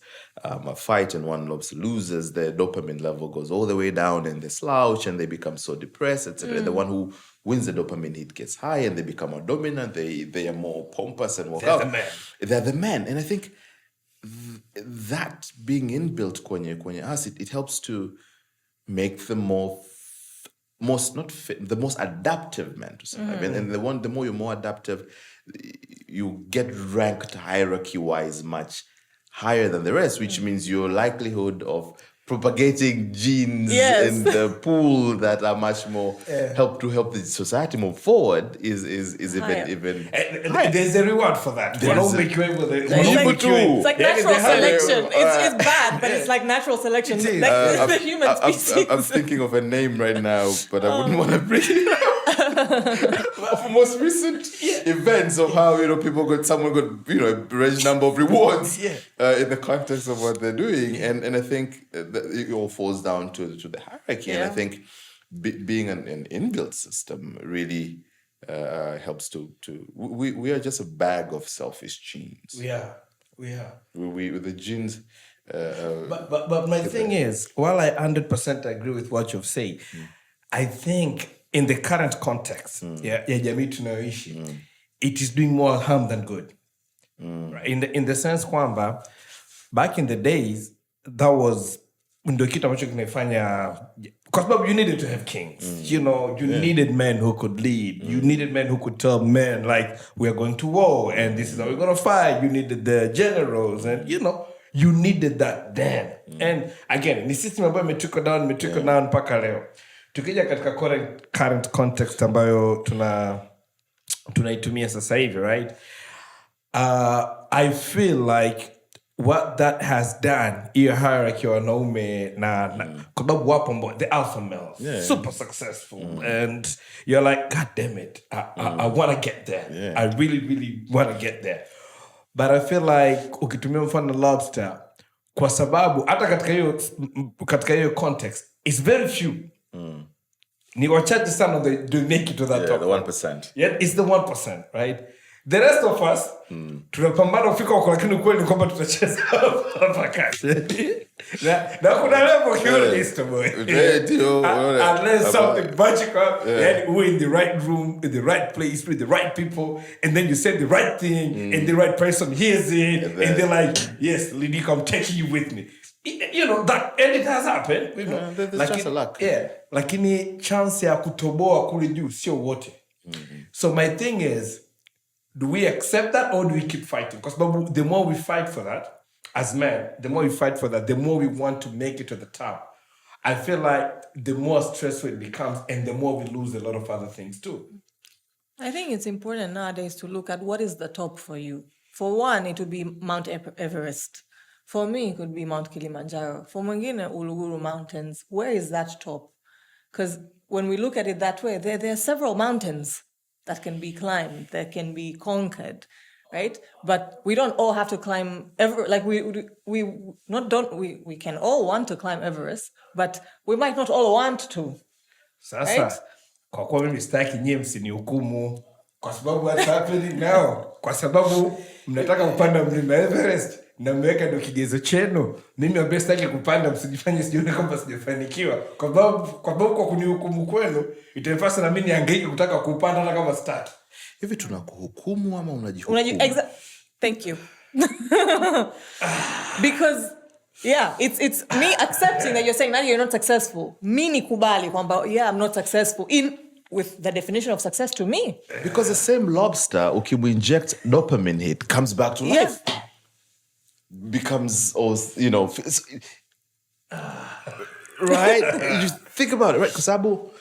fight and one lobster loses, their dopamine level goes all the way down and they slouch and they become so depressed, etc. The one who wins the dopamine hit gets high and they become more dominant, they are more pompous and more they're the man. And I think that being inbuilt kwenye us, it helps to make them the most adaptive man to survive. And the more you're more adaptive, you get ranked hierarchy-wise much higher than the rest, which means your likelihood of propagating genes in the pool that are much more help the society move forward is even and there's a reward for that. It's like natural selection. It's bad, but it's like natural selection. Like the human species. I'm thinking of a name right now, but I wouldn't want to bring it up. Of most recent events of how someone got a large number of rewards in the context of what they're doing, and I think it all falls down to the hierarchy. And I think being an inbuilt system really helps to we are just a bag of selfish genes. We are. We the genes. But my thing is, while I 100% agree with what you've said, I think in the current context, ya jamii tunayoishi, it is doing more harm than good. Right? In the sense kwamba, back in the days, that was ndio kitu ambacho kinafanya, kwa sababu you needed to have kings. You know, you needed men who could lead. You needed men who could tell men, like, we're going to war and this is how we're going to fight. You needed the generals and, you know, you needed that then. And again, ni system ambayo imetuko down mpaka leo. Tukija katika current context ambayo tunaitumia sasa hivi, right? I feel like what that has done, hiyo hierarchy ya wanaume na kwa sababu wapo the alpha males, super successful, and you're like, God damn it, I want to get there. I really, really want to get there. But I feel like ukitumia mfano lobster, kwa sababu hata katika hiyo context, it's very few. Ni wachache sana they make it to that top. The 1%. Yeah, it's the 1%, right? The rest of us, tunapambana kufika huko, lakini ukweli ni kwamba tutacheza hapa kati. Na kuna level kidogo Easter boy. Unless something magical, and we're in the right room, in the right place, with the right people, and then you say the right thing, and the right person hears it, and they're like, yes, Lwidiko, I'm taking you with me. You know, that, and it has happened. You know, there's just a luck. Yeah, lakini chance ya kutoboa kule juu sio wote. So my thing is, do we accept that or do we keep fighting? Because the more we fight for that, as men, the more we fight for that, the more we want to make it to the top. I feel like the more stressful it becomes and the more we lose a lot of other things too. I think it's important nowadays to look at what is the top for you. For one, it would be Mount Everest. For me, it could be Mount Kilimanjaro. For mwingine, Uluguru Mountains. Where is that top? Because when we look at it that way, there are several mountains that can be climbed, that can be conquered, right? But we don't all have to climb like we can all want to climb Everest, but we might not all want to. Sasa, right? Kwa kuwa mimi sitaki nyie msinihukumu, kwa sababu what's happening now, kwa sababu mnataka kupanda mlima Everest na mmeweka ndo kigezo chenu, mimi ambaye sitaki kupanda, msijifanye sijione kwamba sijafanikiwa, kwa sababu kwa kunihukumu kwenu itanifanya na mimi niangaike kutaka kupanda hata kama sitaki. Hivi tunakuhukumu ama unajihukumu? Thank you. Because it's me accepting that you're saying Nadia, you're not successful. Me nikubali kwamba I'm not successful with the definition of success to me. Because the same lobster, inject dopamine hit, comes back to life. Becomes, you know, right? You think about it, right? Kusabu,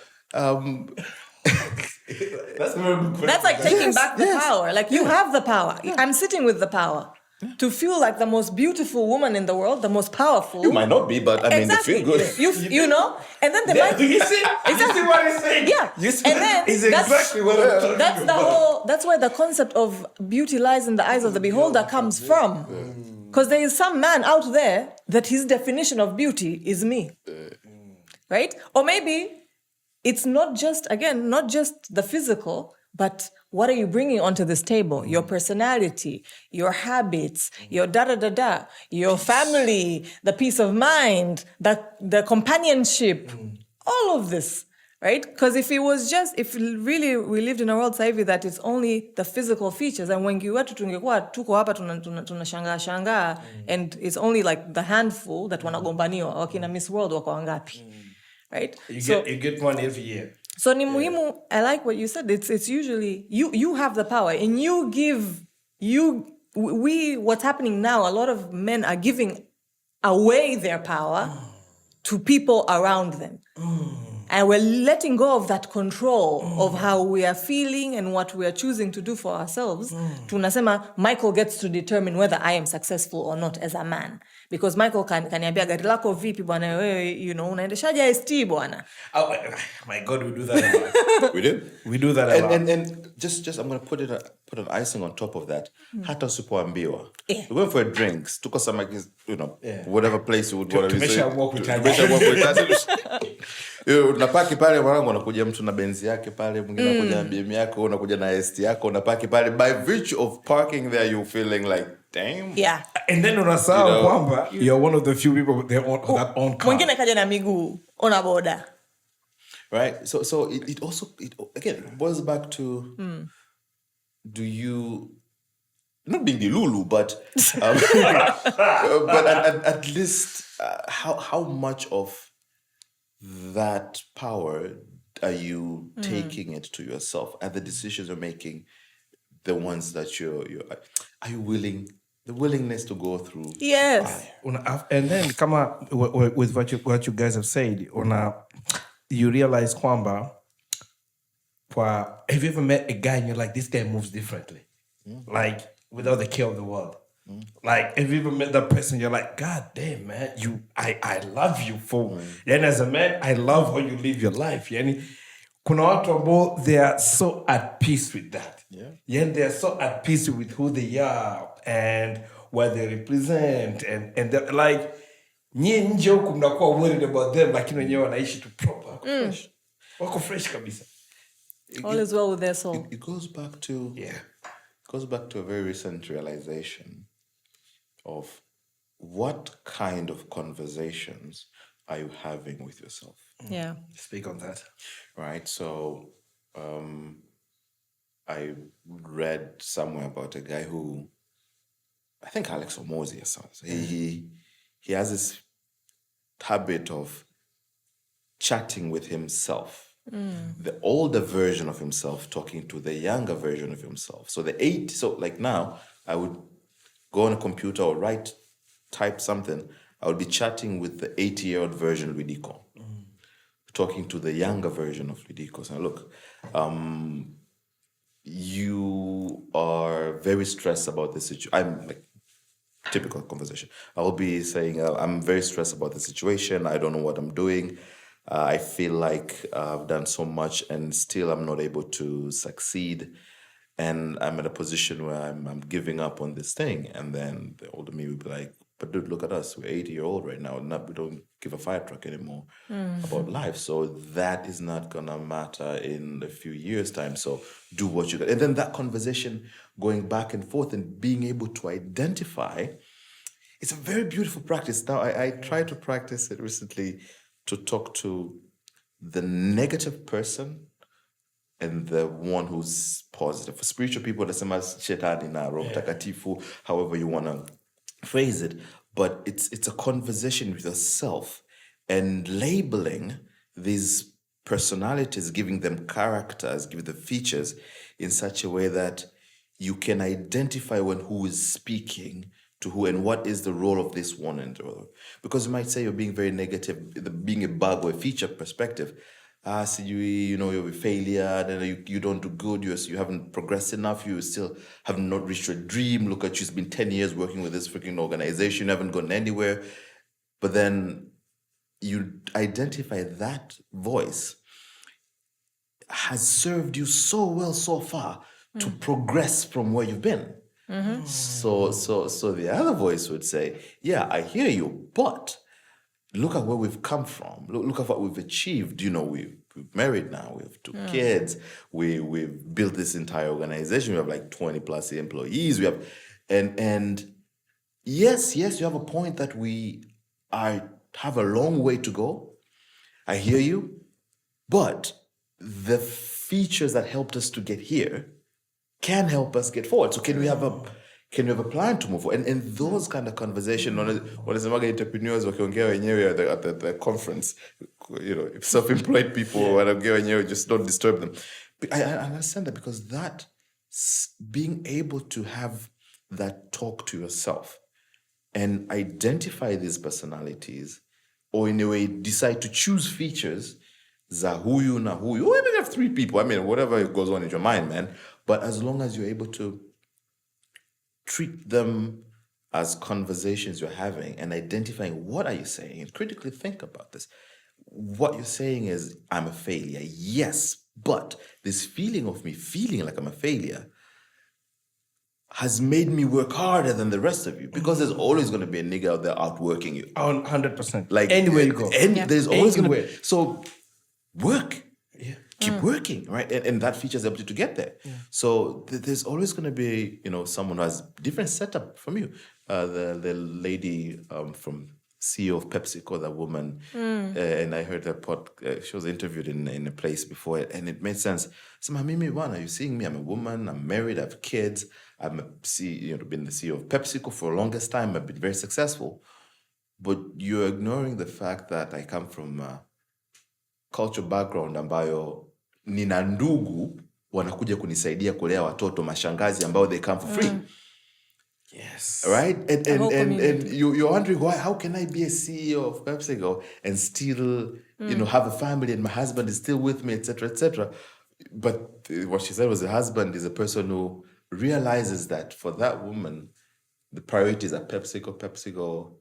that's like taking back the power. Like you have the power. I'm sitting with the power to feel like the most beautiful woman in the world, the most powerful. You might not be, but I mean, they feel good. You know, and then they might. You see what I'm saying? Yeah, and then it's exactly what I'm talking that's about. the whole. That's where the concept of beauty lies in the eyes of the beholder comes from. Because there is some man out there that his definition of beauty is me. Right? Or maybe it's not just the physical, but what are you bringing onto this table? Your personality, your habits, your da-da-da-da, your family, the peace of mind, the companionship, all of this. Right? Because if really we lived in a world saivi that it's only the physical features, and wengi wetu tungekuwa tuko hapa tunashangaa and it's only like the handful that wanagombaniwa wakina Miss World wako wangapi. Right? You get one every year. So ni muhimu, I like what you said, it's usually you have the power and what's happening now, a lot of men are giving away their power to people around them. And we're letting go of that control of how we are feeling and what we are choosing to do for ourselves. Tunasema, Michael gets to determine whether I am successful or not as a man. because Michael kaniambia gari lako vipi bwana wewe, unaendeshaje ST bwana. Oh my God, we do that a lot. We do. We do that a lot. And just I'm going to put an icing on top of that. Hata usipoambiwa. We went for drinks. Tuko some, whatever place you would want to visit. Unapaki pale mwanangu, unakuja mtu na benzi yake pale, mwingine anakuja na BM yako, unakuja na ST yako, unapaki pale. By virtue of parking there, you feeling like, damn. Yeah. And then unasahau kwamba you're one of the few people that own car. Mwingine kaja na miguu, ona boda. Right? So it also again boils back to do you not being the Lulu, but but at least how much of that power are you taking it to yourself? And the decisions you're making, the ones that are you willing, the willingness to go through? Yes. And then come up with what you guys have said, you realize kwamba, have you ever met a guy and you're like, this guy moves differently? Like, without the care of the world. Like, have you ever met that person, you're like, God damn, man, I love you for. Then as a man, I love how you live your life. Yani, kuna watu ambao, they are so at peace with that. Yeah, they are so at peace with who they are and what they represent. And they're like, nyie nje huku mnakuwa worried about them, lakini wenyewe wanaishi tu proper. Wako fresh kabisa. All is well with their soul. It goes back to a very recent realization of what kind of conversations are you having with yourself? Yeah. Speak on that. Right. So I read somewhere about a guy who, I think Alex Omozi or something. He has this habit of chatting with himself. The older version of himself talking to the younger version of himself. So like now, I would go on a computer or type something. I would be chatting with the 80-year-old version of Lwidiko, talking to the younger version of Lwidiko. So look, you are very stressed about this situation. I'm like, typical conversation. I will be saying, I'm very stressed about the situation. I don't know what I'm doing. I feel like I've done so much and still I'm not able to succeed. And I'm at a position where I'm giving up on this thing. And then the older me will be like, but dude, look at us. We're 80-year-old right now. We don't give a fire truck anymore about life. So that is not going to matter in a few years' time. So do what you got. And then that conversation going back and forth and being able to identify, it's a very beautiful practice. Now, I tried to practice it recently to talk to the negative person and the one who's positive. For spiritual people, nasema shetani na roho mtakatifu, however you want to phrase it, but it's a conversation with yourself and labeling these personalities, giving them characters, giving them features in such a way that you can identify who is speaking to who and what is the role of this one and the other. Because you might say you're being very negative, being a bug or a feature perspective. So you're a failure, then you don't do good, you haven't progressed enough, you still have not reached your dream. Look at you, it's been 10 years working with this freaking organization, you haven't gone anywhere. But then you identify that voice has served you so well so far to progress from where you've been. So the other voice would say, yeah, I hear you, but look at where we've come from. Look at what we've achieved. We're married now. We have 2 kids. We've built this entire organization. We have like 20 plus employees. We have, and yes, you have a point that we have a long way to go. I hear you, but the features that helped us to get here can help us get forward. So can we have a plan to move forward? And those kind of conversation, wanasemaga entrepreneurs wakiongea wenyewe at the conference, if self-employed people wanaongea wenyewe, just don't disturb them. But I understand that, because that being able to have that talk to yourself and identify these personalities, or in a way decide to choose features za huyu na huyu, or even have 3 people, whatever goes on in your mind, man. But as long as you're able to treat them as conversations you're having and identifying what are you saying and critically think about this. What you're saying is, I'm a failure. Yes, but this feeling of me feeling like I'm a failure has made me work harder than the rest of you, because there's always going to be a nigga out there outworking you. 100%. Like anywhere you go. There's always going to Anywhere. be. So work. Keep working, right? And that features the ability to get there. So there's always going to be, someone who has different setup from you. The lady from CEO of PepsiCo, that woman, and I heard her she was interviewed in a place before, and it made sense. So, Mimi, are you seeing me? I'm a woman. I'm married. I have kids. I'm been the CEO of PepsiCo for the longest time. I've been very successful, but you're ignoring the fact that I come from cultural background ambayo nina ndugu wanakuja kunisaidia kulea watoto, mashangazi ambao they come for free. Yes. Right? And you're wondering, how can I be a CEO of PepsiCo and still, have a family and my husband is still with me, etc., etc. But what she said was the husband is a person who realizes that for that woman, the priorities are PepsiCo,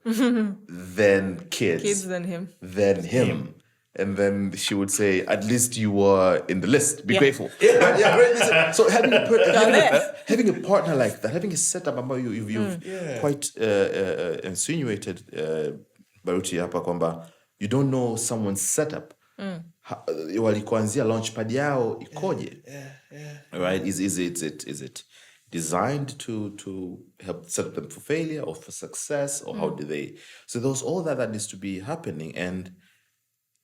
then kids. Kids, then him. Then him. And then she would say, at least you were in the list. Be grateful. Right? So having a partner like that, having a setup, you've quite insinuated, Baruti hapa kwamba you don't know someone's setup. Walikuanzia launchpad yao ikoje? Right? Is it designed to help set them for failure or for success, or how do they? So there's all that needs to be happening, and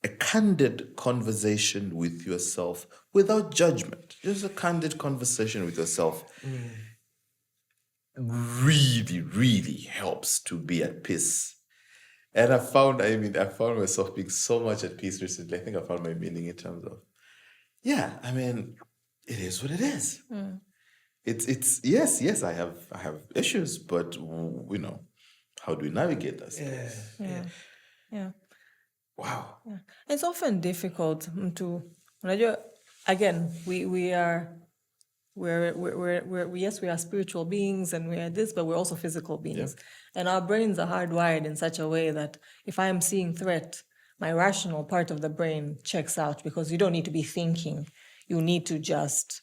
a candid conversation with yourself without judgment. Just a candid conversation with yourself really, really helps to be at peace. And I found myself being so much at peace recently. I think I found my meaning in terms of, it is what it is. It's yes, I have issues, but how do we navigate that? Yeah. Wow. Yeah. It's often difficult to, again, we are spiritual beings and we are this, but we're also physical beings. Yeah. And our brains are hardwired in such a way that if I am seeing threat, my rational part of the brain checks out, because you don't need to be thinking. You need to just,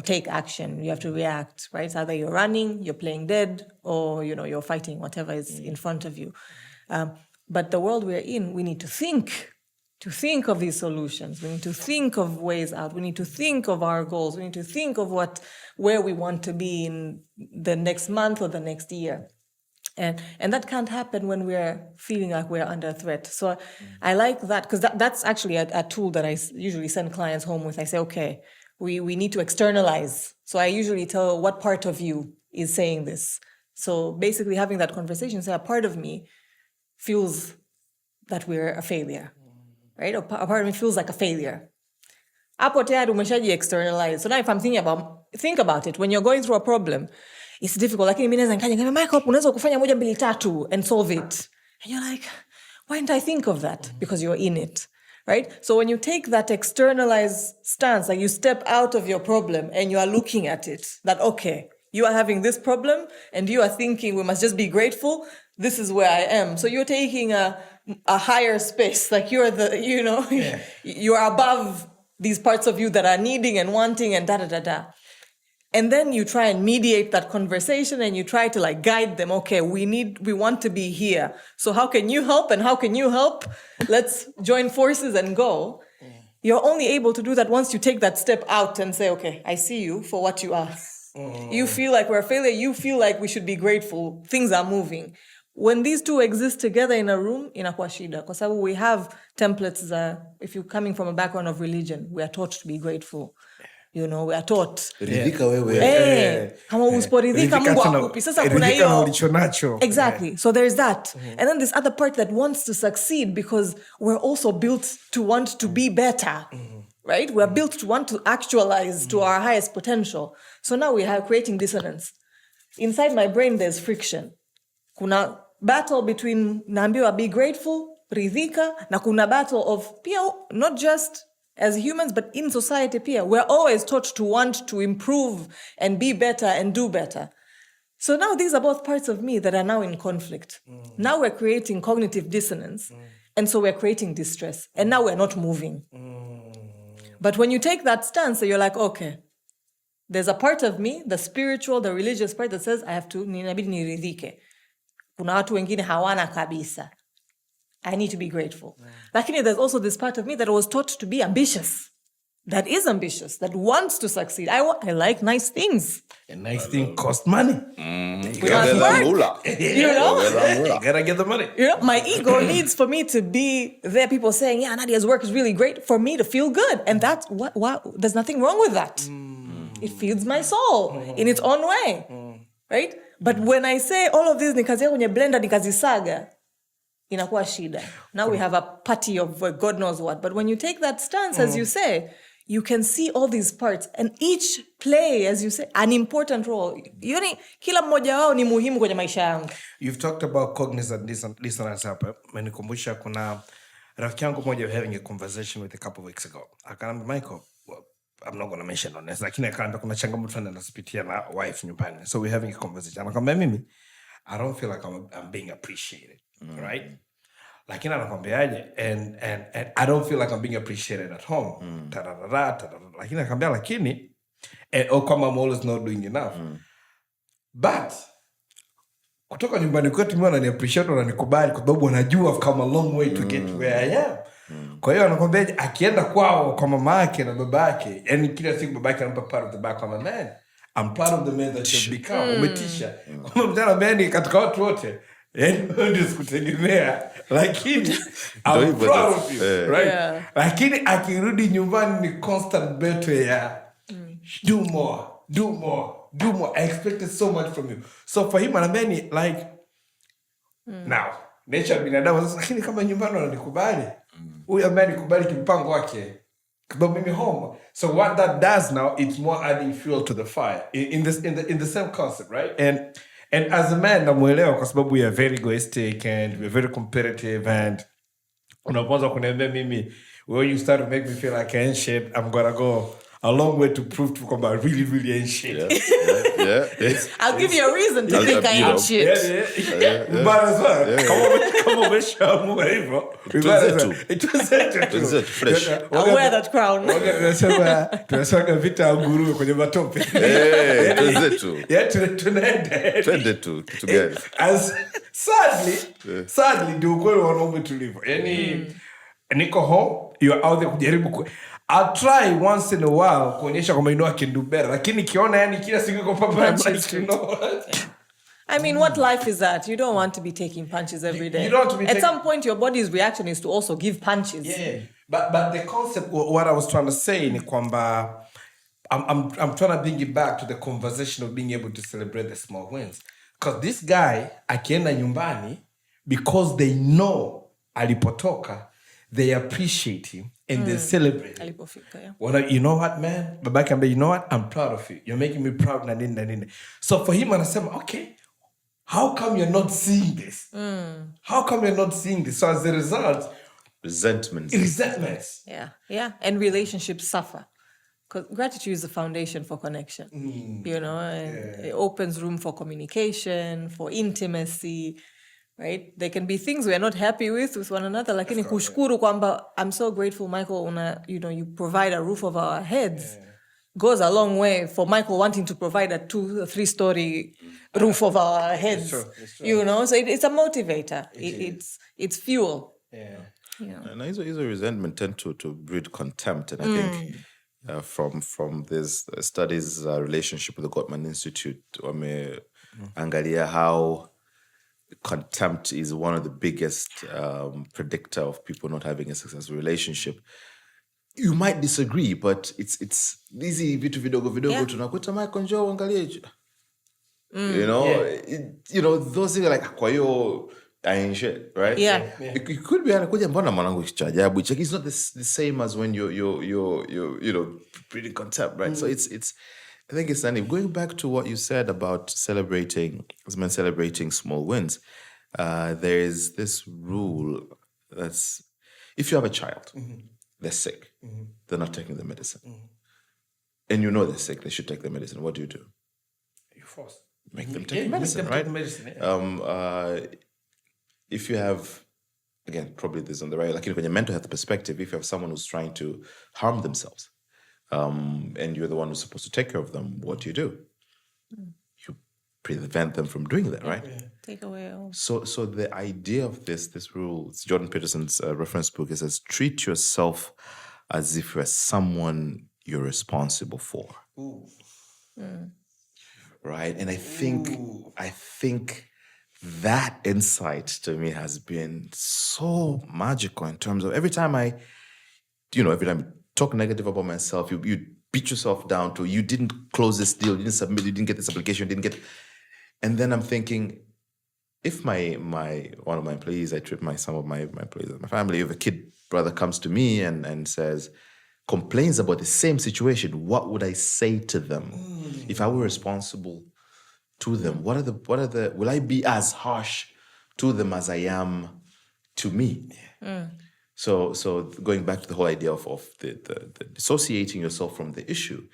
take action. You have to react, right? It's either you're running, you're playing dead, or, you're fighting whatever is in front of you. But the world we're in, we need to think of these solutions. We need to think of ways out. We need to think of our goals. We need to think of where we want to be in the next month or the next year. And that can't happen when we're feeling like we're under threat. So I like that, because that's actually a tool that I usually send clients home with. I say, okay, we need to externalize. So I usually tell what part of you is saying this. So basically having that conversation, say a part of me feels that we're a failure, right? Or a part of me feels like a failure. Hapo tayari umeshaji externalize. So now if I'm think about it, when you're going through a problem, it's difficult. Lakini mimi naweza nikaja Michael, unaweza kufanya 1, 2, 3 and solve it. And you're like, why didn't I think of that? Because you're in it, right? So when you take that externalized stance, like you step out of your problem and you are looking at it, that, okay, you are having this problem and you are thinking we must just be grateful. This is where I am. So you're taking a higher space. Like you're you're above these parts of you that are needing and wanting and da-da-da-da. And then you try and mediate that conversation and you try to guide them. Okay, we want to be here. So how can you help and how can you help? Let's join forces and go. You're only able to do that once you take that step out and say, okay, I see you for what you are. You feel like we're a failure. You feel like we should be grateful. Things are moving. When these two exist together in a room, inakuwa shida. Kwa sababu we have templates if you're coming from a background of religion, we are taught to be grateful. We are taught. Kama usiporidhika Mungu akupi. Sasa kuna hiyo. Exactly. So there's that. And then this other part that wants to succeed, because we're also built to want to be better. Right? We're built to want to actualize to our highest potential. So now we are creating dissonance. Inside my brain, there's friction. Kuna battle between naambiwa be grateful, ridhika, na kuna battle of pia, not just as humans, but in society pia. We're always taught to want to improve and be better and do better. So now these are both parts of me that are now in conflict. Now we're creating cognitive dissonance. And so we're creating distress. And now we're not moving. But when you take that stance, you're like, okay, there's a part of me, the spiritual, the religious part that says, I have to, ninabidi niridhike. Kuna watu wengine hawana kabisa. I need to be grateful. Lakini there's also this part of me that was taught to be ambitious. That is ambitious, that wants to succeed. I like nice things. A nice thing costs money. We must work. You know? You gotta get the money. You know, my ego needs for me to be there. People saying, yeah, Nadia's work is really great, for me to feel good. And that's what there's nothing wrong with that. It feeds my soul in its own way. Right? But when I say all of this, nikazia kwenye blender, nikazisaga, inakuwa shida. Now we have a party of God knows what. But when you take that stance, as you say, you can see all these parts, and each play, as you say, an important role. Yoni, kila mmoja wao ni muhimu kwenye maisha yangu. You've talked about cognizant dissonance hapa. Menikumbusha kuna rafiki yangu mmoja having a conversation with a couple of weeks ago. Akaambia, Michael, well, I'm not going to mention on this, lakini akaambia kuna changamoto fulani anazipitia na wife nyumbani. So we're having a conversation. Akaambia mimi, I don't feel like I'm being appreciated, right? Lakini anakwambiaje, and I don't feel like I'm being appreciated at home. Lakini anakwambia lakini kama I'm always not doing enough. But kutoka nyumbani kwetu mimi wananiappreciate, wananikubali kwa sababu wanajua I've come a long way to get where I am. Kwa hiyo anakwambiaje, akienda kwao kwa mama yake na baba yake, yani kila siku baba yake anampa part of the back of a man. I'm proud of the man that you've become. Umetisha. Kwa mtana mbeni katika watu wote. Ndio sikutegemea, lakini I'm proud of you, right? Yeah. Lakini akirudi nyumbani ni constant battle ya do more. I expected so much from you. So for him anambeni like now nature binadamu sasa, lakini kama nyumbani wananikubali, huyu ambaye nikubali kimpango wake kwa mimi home. So what that does now, it's more adding fuel to the fire in the same concept, right? And as a man, namuelewa kwa sababu we are very egoistic and we're very competitive, and unapoanza kuniambia mimi, when you start to make me feel like I ain't shit, I'm gonna go a long way to prove to kwamba I really ain't shit. Yeah. I'll give you a reason to think I ain't shit. But as well, kama umeshaamua hivyo, Zetu fresh. I'll wear that crown. Tunasema vita nguruwe kwenye matope. Zetu. Yeah, tunaenda together. As sadly ndio ukweli wanaume tulivyo. Yani niko home, you're out there kujaribu I'll try once in a while kuonyesha kwamba I can do better. Lakini kiona yani kila siku iko punches, you know. I mean, what life is that? You don't want to be taking punches every day. You don't want to be At some point, your body's reaction is to also give punches. Yeah. But the concept, what I was trying to say ni kwamba I'm trying to bring it back to the conversation of being able to celebrate the small wins. Because this guy, akienda nyumbani, because they know alipotoka, they appreciate him and they celebrate him. Well, you know what, man? Babaki ambaye, you know what? I'm proud of you. You're making me proud. Na nini. So for him, anasema, okay, how come you're not seeing this? How come you're not seeing this? So as a result, resentments. Yeah. And relationships suffer. Because gratitude is the foundation for connection. You know, and it opens room for communication, for intimacy. Right? There can be things we are not happy with one another. Lakini kushukuru kwamba, I'm so grateful, Michael, you provide a roof over our heads. Goes a long way for Michael wanting to provide a 2 or 3-story roof over our heads. It's true. You know, so it's a motivator. It's fuel. Yeah. And hizo resentment tend to breed contempt. And I think from these studies, relationship with the Gottman Institute, angalia how contempt is one of the biggest predictor of people not having a successful relationship. You might disagree, but it's easy vitu vidogo tunakuta Michael njoo angalie. You know those things are like kwa hiyo I ain't shit, right? Yeah. It could be anakuja mbona mwanangu cha ajabu. It's not the same as when you're pretty contempt, right? So it's I think it's funny. Going back to what you said about celebrating small wins, there is this rule that's, if you have a child, they're sick, they're not taking the medicine. And you know they're sick, they should take the medicine. What do? You force. make them take Yeah, medicine, make them right? take medicine, yeah. If you have, again, probably this on the right, like in a mental health perspective, if you have someone who's trying to harm themselves, and you're the one who's supposed to take care of them, what do? You prevent them from doing that, right? Yeah. Take away all. So the idea of this rule, it's Jordan Peterson's reference book. It says, treat yourself as if you're someone you're responsible for. Ooh. Right? And I think that insight to me has been so magical in terms of every time you talk negative about myself, you beat yourself down to, you didn't close this deal, you didn't submit, you didn't get this application, you didn't get, and then I'm thinking, if one of my employees, I treat some of my employees as my family, if a kid brother comes to me and complains about the same situation, what would I say to them? If I were responsible to them, what are the will I be as harsh to them as I am to me? So going back to the whole idea of the dissociating yourself from the issue,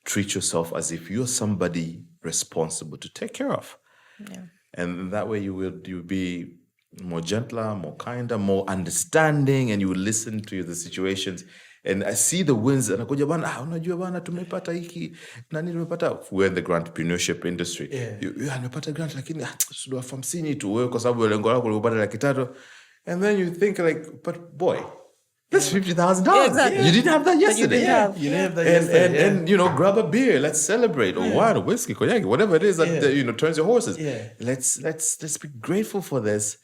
treat yourself as if you're somebody responsible to take care of. Yeah. And that way you'll be more gentler, more kinder, more understanding, and you will listen to the situations. And I see the wins, and nakuja bana, unajua bana, tumepata hiki, nani tumepata. We're in the grantpreneurship industry. Yeah, nimepata grant, lakini sio 50 tu wewe kwa sababu lengo lako ulipata 300,000. And then you think like, but boy, that's $50,000. Yeah, exactly. You didn't have that yesterday. You didn't have that yesterday. And grab a beer. Let's celebrate, or wine, or whiskey, cognac, whatever it is that turns your horses. Yeah. Let's be grateful for this.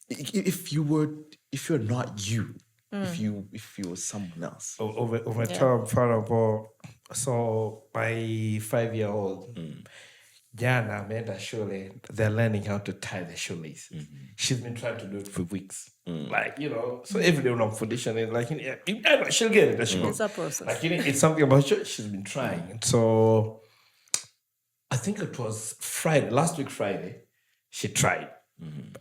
If you're not you, if you were someone else. Over time, so my 5-year-old. Jana ameenda shule, they're learning how to tie the shoelace. She's been trying to do it for weeks. Like, so every day unamfundisha, like, she'll get it. It's a process. Like, it's something about her, she's been trying. And so I think it was last week Friday, she tried.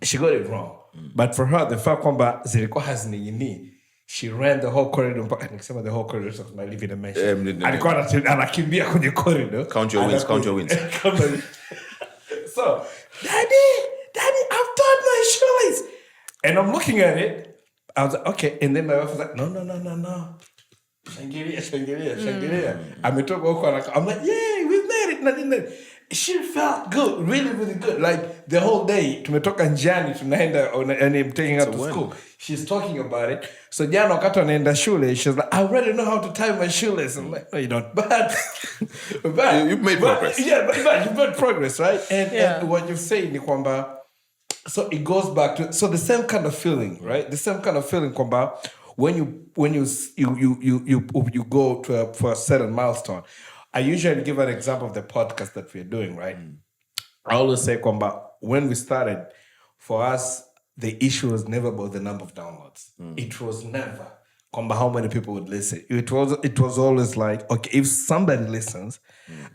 She got it wrong. But for her, the fact kwamba zilikuwa hazining'ini, she ran the whole corridor. Nikisema the whole corridor, so I live in a mansion. Alikuwa anakimbia kwenye corridor. Count your wins. So, Daddy, I've tied my shoelace. And I'm looking at it. I was like, okay. And then my wife was like, no. Shangilia. I'm like, yay, we made it. She felt good, really, really good. Like the whole day, tumetoka njiani, tunaenda, and I'm taking her to school. She's talking about it. So jana wakati anaenda shule, she's like, I already know how to tie my shoelace. I'm like, no, you don't. But you've made progress. Yeah, but you've made progress, right? And what you're saying, ni kwamba, so it goes back to the same kind of feeling, right? The same kind of feeling, kwamba, when you go for a certain milestone. I usually give an example of the podcast that we're doing, right? I always say, kwamba, when we started, for us, the issue was never about the number of downloads. It was never kwamba how many people would listen. It was always like, okay, if somebody listens,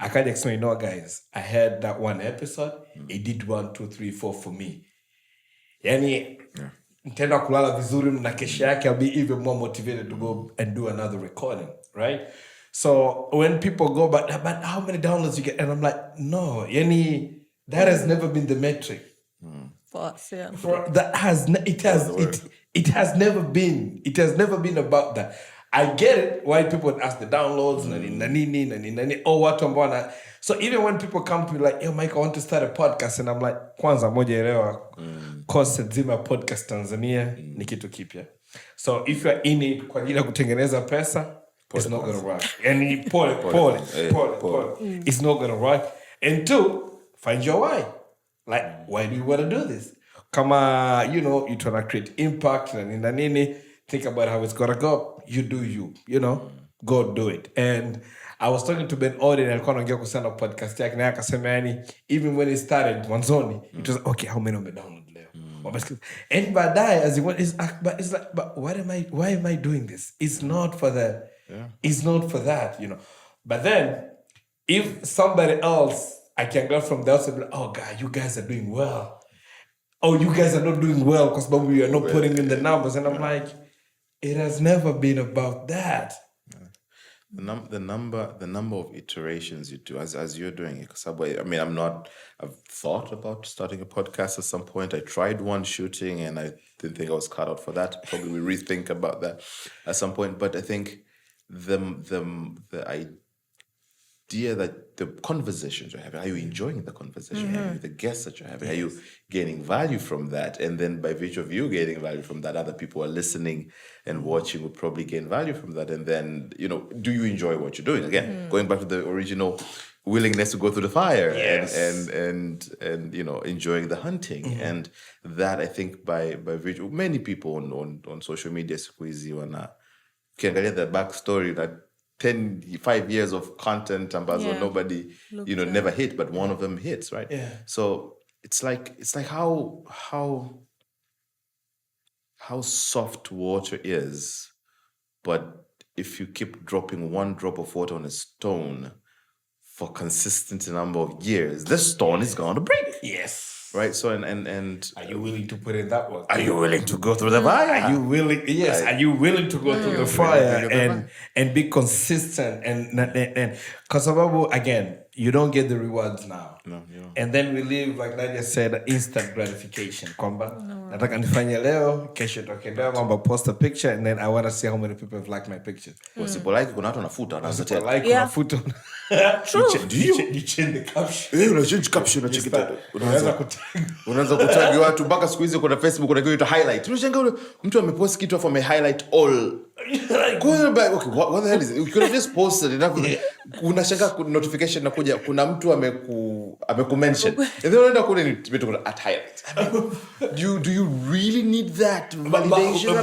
I can't explain, guys, I heard that one episode, it did 1, 2, 3, 4 for me. Yani, nitaenda kulala vizuri na kesho yake, I'll be even more motivated to go and do another recording, right? So when people go, but how many downloads you get? And I'm like, no, that has never been the metric. For us, yeah. It has never been about that. I get it why people would ask the downloads, nani, oh, what ambona. So even when people come to me like, yo, Mike, I want to start a podcast, and I'm like, kwanza moja elewa, course nzima podcast Tanzania ni kitu kipya. So if you're in it kwa ajili ya kutengeneza pesa, it's not gonna work. And pole. It's not gonna work. And 2, find your why. Like, why do you want to do this? Kama, you trying to create impact and think about how it's gonna go. You do you, go do it. And I was talking to Ben Odin, alikuwa anaongea kuhusiana na podcast yake, na akasema even when it started mwanzoni, it was okay, how many download leo? And baadaye as it went, it's like, but why am I doing this? It's not for that, But then if somebody else, I can go from the outside and be like, oh God, you guys are doing well. Oh, you guys are not doing well because we are not putting in the numbers. And I'm like, it has never been about that. The number of iterations you do as you're doing it. Because I've thought about starting a podcast at some point. I tried one shooting and I didn't think I was cut out for that. Probably we rethink about that at some point. But I think the idea that the conversations you're having, are you enjoying the conversation you're having with the guests that you're having? Are you gaining value from that? And then by virtue of you gaining value from that, other people are listening and watching will probably gain value from that. And then, do you enjoy what you're doing? Again, going back to the original willingness to go through the fire and enjoying the hunting. And that, I think, by virtue, many people on social media squeezy ukiangalia the backstory that 5 years of content ambazo nobody never hit, but one of them hits, right? So it's like how soft water is, but if you keep dropping one drop of water on a stone for consistent number of years, the stone is going to break. Yes. Right. So and are you willing to put in that work? Are you willing to go through the fire? Are you willing? Yes. Are you willing to go through the fire and be consistent and because again, you don't get the rewards now. No, you don't. And then we live, like Nadia said, instant gratification. Kwamba nataka nifanye leo, kesho tokea kwamba post a picture and then I want to see how many people have liked my picture. Usipolike kuna watu wanafuta wanaanza tena. Like unafuta. You change the caption. Unachange caption unaanza kutag watu mpaka siku hizi kuna Facebook kuna kitu highlight. Unashangaa ule mtu amepost kitu afu highlight all. Okay, what the hell is it? You could have just posted it. Unashangaa notification inakuja kuna mtu amekumention. And then unaenda kule ni vitu kuna at highlight. Do you really need that validation?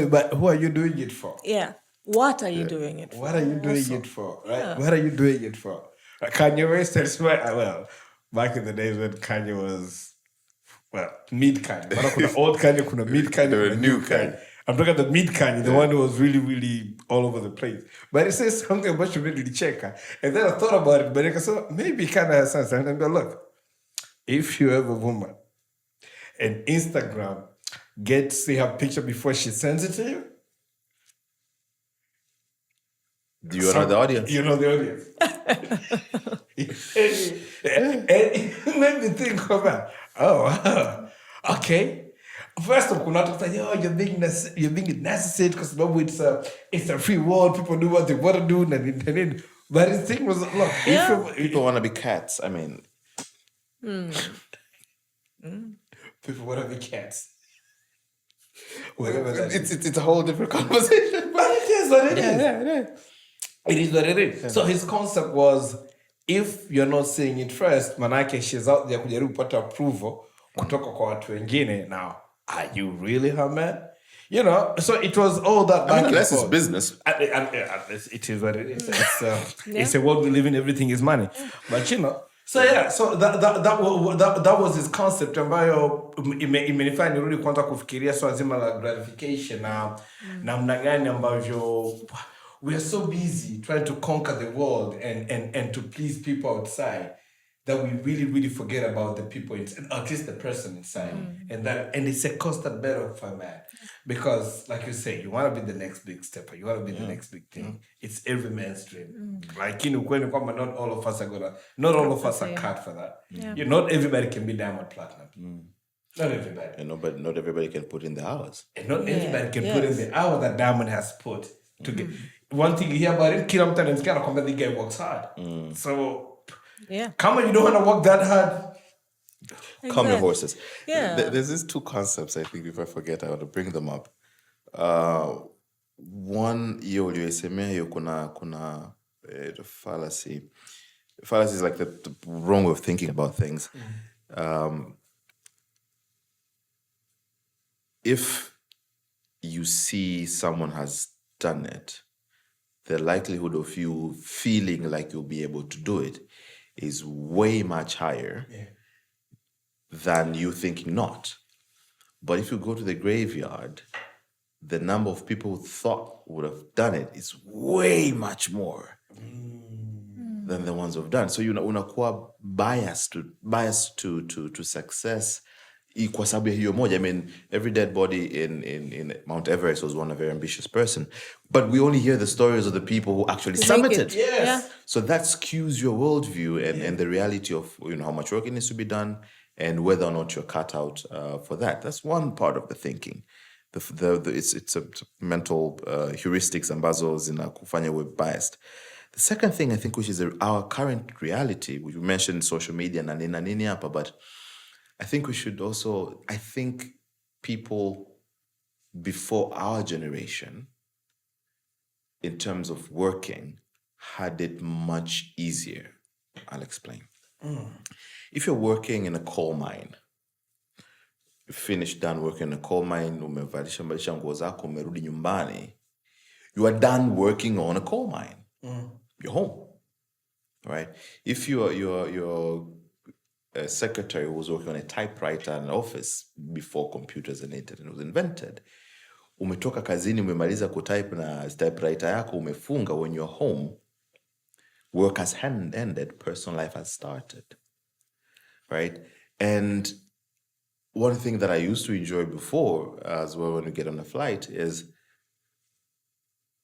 But who are you doing it for? Yeah. What are you doing it for? What are you doing it for? Right? Yeah. What are you doing it for? Kanye West is back in the days when Kanye was mid Kanye. Kuna old Kanye, kuna mid Kanye, kuna new Kanye. I'm talking about the mid Kanye, the one who was really, really all over the place. But it says something about you really checker. And then I thought about it, but I said, maybe it kind of has sense. And I go, look, if you have a woman and Instagram gets to see her picture before she sends it to you, do you know the audience? You know the audience. and it made me think about, okay. First of all, you're being necessary because it's a free world. People do what they want to do. But the thing was, look, if people want to be cats, I mean. People want to be cats. Whatever that is. It's a whole different conversation. But it is what it is. Yeah. It is what it is. Yeah. So his concept was, if you're not saying it first, manake she's out there kujaribu kupata approval kutoka kwa watu wengine. Now, are you really her man? So it was all that. Unless it's business. It is what it is. It's a world we live in. Everything is money. But so that was his concept ambayo imenifanya nirudi kwanza kufikiria swala zima la gratification na namna gani ambavyo we are so busy trying to conquer the world and to please people outside that we really, really forget about the people inside, at least the person inside. And it's a constant battle for man. Because, like you say, you want to be the next big stepper. You want to be the next big thing. It's every man's dream. Like, not all of us are cut for that. Not everybody can be diamond platinum. Not everybody. And not everybody can put in the hours. And not everybody can put in the hour that Diamond has put to get. One thing you hear about him, kila mtu anamsikia kwamba the guy works hard. So, come on, you don't want to work that hard. Exactly. Calm your horses. Yeah. There's these two concepts, I think, if I forget, I want to bring them up. One, hiyo uliyosemea hiyo kuna fallacy. Fallacy is like the wrong way of thinking about things. If you see someone has done it, the likelihood of you feeling like you'll be able to do it is way much higher than you thinking not. But if you go to the graveyard, the number of people who thought would have done it is way much more than the ones who've done. So unakuwa biased to success kwa sababu ya hiyo moja. I mean, every dead body in Mount Everest was one a very ambitious person, but we only hear the stories of the people who actually summited. Yes. Yeah. So that skews your worldview and the reality of how much work needs to be done and whether or not you're cut out for that. That's one part of the thinking. It's a mental heuristics ambazo zinakufanya we're biased. The second thing I think, which is our current reality, we mentioned social media na nini hapa, but I think we should also, I think people before our generation, in terms of working, had it much easier. I'll explain. If you're working in a coal mine, you finished done working in a coal mine, umevalisha nguo zako, umerudi nyumbani, you are done working on a coal mine. You're home, right? If you're a secretary who was working on a typewriter in an office before computers and internet was invented, umetoka kazini, umemaliza kutype na typewriter yako, umefunga, when you're home, work has ended, personal life has started, right? And one thing that I used to enjoy before as well when we get on a flight is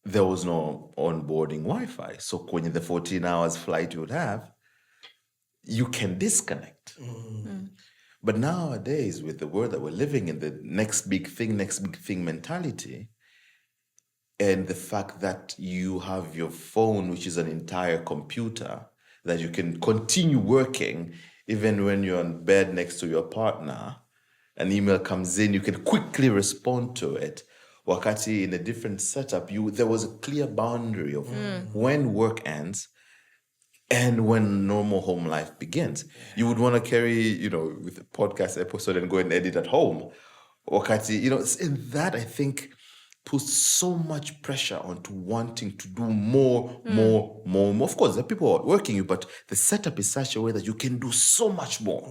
there was no onboarding Wi-Fi. So when the 14 hours flight you would have, you can disconnect. But nowadays, with the world that we're living in, the next big thing mentality, and the fact that you have your phone, which is an entire computer, that you can continue working even when you're in bed next to your partner, an email comes in, you can quickly respond to it. Wakati, in a different setup, there was a clear boundary of when work ends and when normal home life begins. You would want to carry, with a podcast episode and go and edit at home. Wakati, and that, I think, puts so much pressure onto wanting to do more. Of course, there are people who are working you, but the setup is such a way that you can do so much more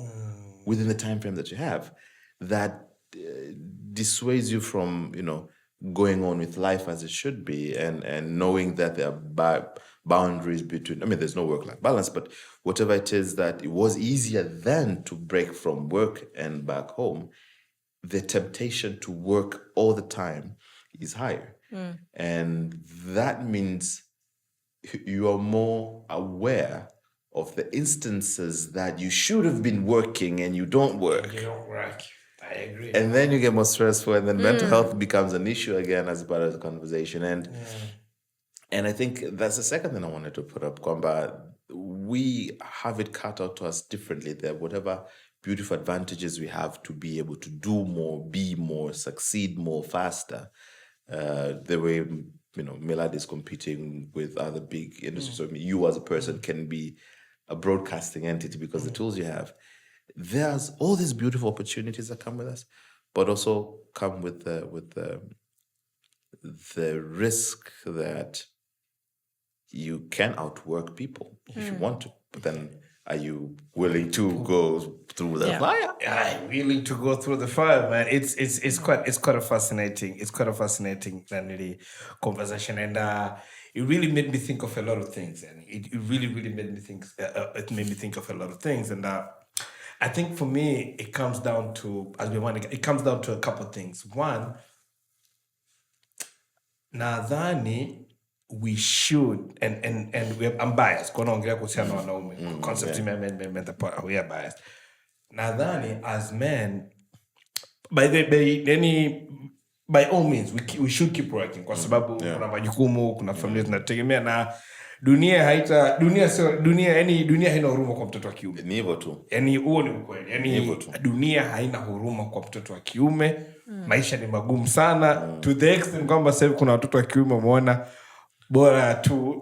within the time frame that you have, that dissuades you from, going on with life as it should be, and knowing that there are boundaries between, there's no work-life balance, but whatever it is, that it was easier then to break from work and back home, the temptation to work all the time is higher. And that means you are more aware of the instances that you should have been working and you don't work. You don't work. I agree. And then you get more stressful, and then mental health becomes an issue again as part of the conversation. And I think that's the second thing I wanted to put up, Kwamba. We have it cut out to us differently. There, whatever beautiful advantages we have to be able to do more, be more, succeed more, faster. The way, Milad is competing with other big industries. So you as a person can be a broadcasting entity because the tools you have. There's all these beautiful opportunities that come with us, but also come with the risk that you can outwork people if you want to. But then, are you willing to go through the fire? I'm willing to go through the fire, man. It's quite a fascinating really conversation, and it really made me think of a lot of things, and it really made me think. It made me think of a lot of things, and I think for me it comes down to a couple of things. One, nadhani we should, and I'm biased. Kunaongelea kuhusiana na wanaume. Concept we are biased. Nadhani as men, by all means we should keep working kwa sababu kuna majukumu, kuna familia tunategemea, na dunia haina huruma kwa mtoto wa kiume. Ni hivyo tu. Yaani huo ni ukweli. Dunia haina huruma kwa mtoto wa kiume. Maisha ni magumu sana to the extent kwamba sasa kuna watoto wa kiume umeona bora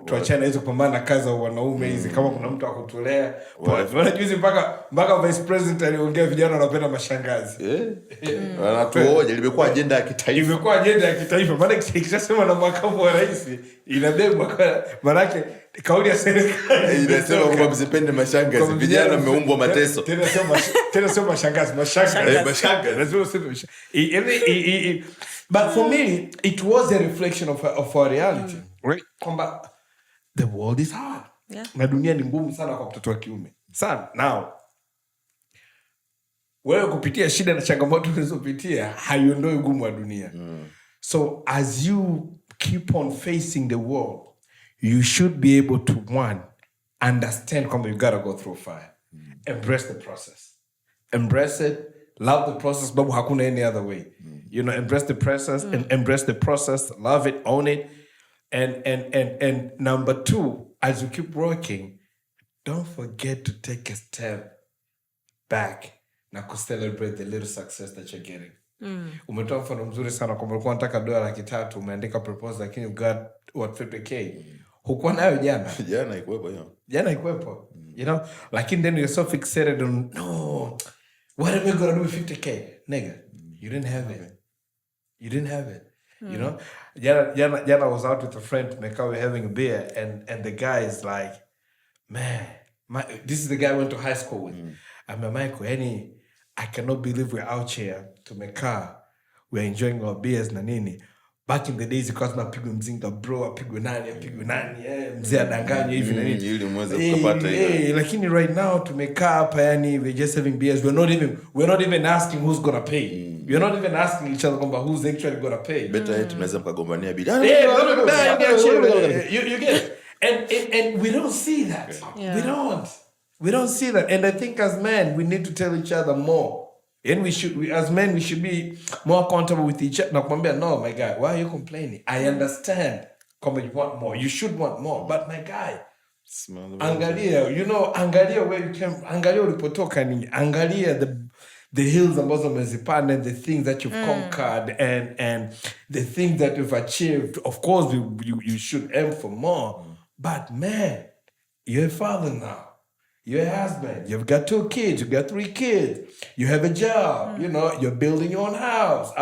tuachane hizo kupambana na kazi za wanaume hizi, kama kuna mtu akutolea. Unaona juzi mpaka vice president aliongea vijana wanapenda mashangazi. Wanatuoje, limekuwa agenda ya kitaifa. Maana ikishasema na makamu wa rais inabebwa, maana kauli ya serikali inasema kwamba msipende mashangazi, vijana wameumbwa mateso. Tena sio mashangazi. Lazima useme. But for me, it was a reflection of our reality. Right? Kwamba the world is hard. Na dunia ni ngumu sana kwa mtoto wa kiume. Sana. Now, wewe kupitia shida na changamoto ulizopitia haiondoi ugumu wa dunia. So as you keep on facing the world, you should be able to, one, understand kwamba you gotta go through fire. Embrace the process. Embrace it. Love the process, but hakuna any other way. You know, embrace the process and embrace the process. Love it, own it. And number two, as you keep working, don't forget to take a step back na celebrate the little success that you're getting. Umetoa mfano mzuri sana kwamba ulikuwa unataka $300,000, umeandika proposal lakini you got what 50K. Hukuwa nayo jana. Jana ikuwepo. You know, lakini then you're so fixated on no. What am I gonna do with 50K? Nigga, you didn't have it. You didn't have it. You know? Jana I was out with a friend, we're having a beer, and the guy is like, man, this is the guy I went to high school with. I'm a Michael, I cannot believe we're out here to Meka. We're enjoying our beers na nini. Back in the days, because napigwe mzinga bro, apigwe nani, mzee adanganywe hivi na nini. Ili mweze kupata hiyo. Lakini right now tumekaa hapa we're just having beers. We're not even asking who's gonna pay. We're not even asking each other who's actually gonna pay. Better tunaweza mkagombania bidii. You get it. And we don't see that. Yeah. We don't see that. And I think as men, we need to tell each other more. And as men, we should be more accountable with each other. No, my guy, why are you complaining? I understand. You want more. You should want more. But my guy, angalia where you came. Angalia ulipotoka nini. Angalia the hills ambazo umezipanda and the things that you've conquered and the things that you've achieved. Of course, you should aim for more. But man, you're a father now. You're a husband. You've got 2 kids. You've got 3 kids. You have a job. You know, you're building your own house.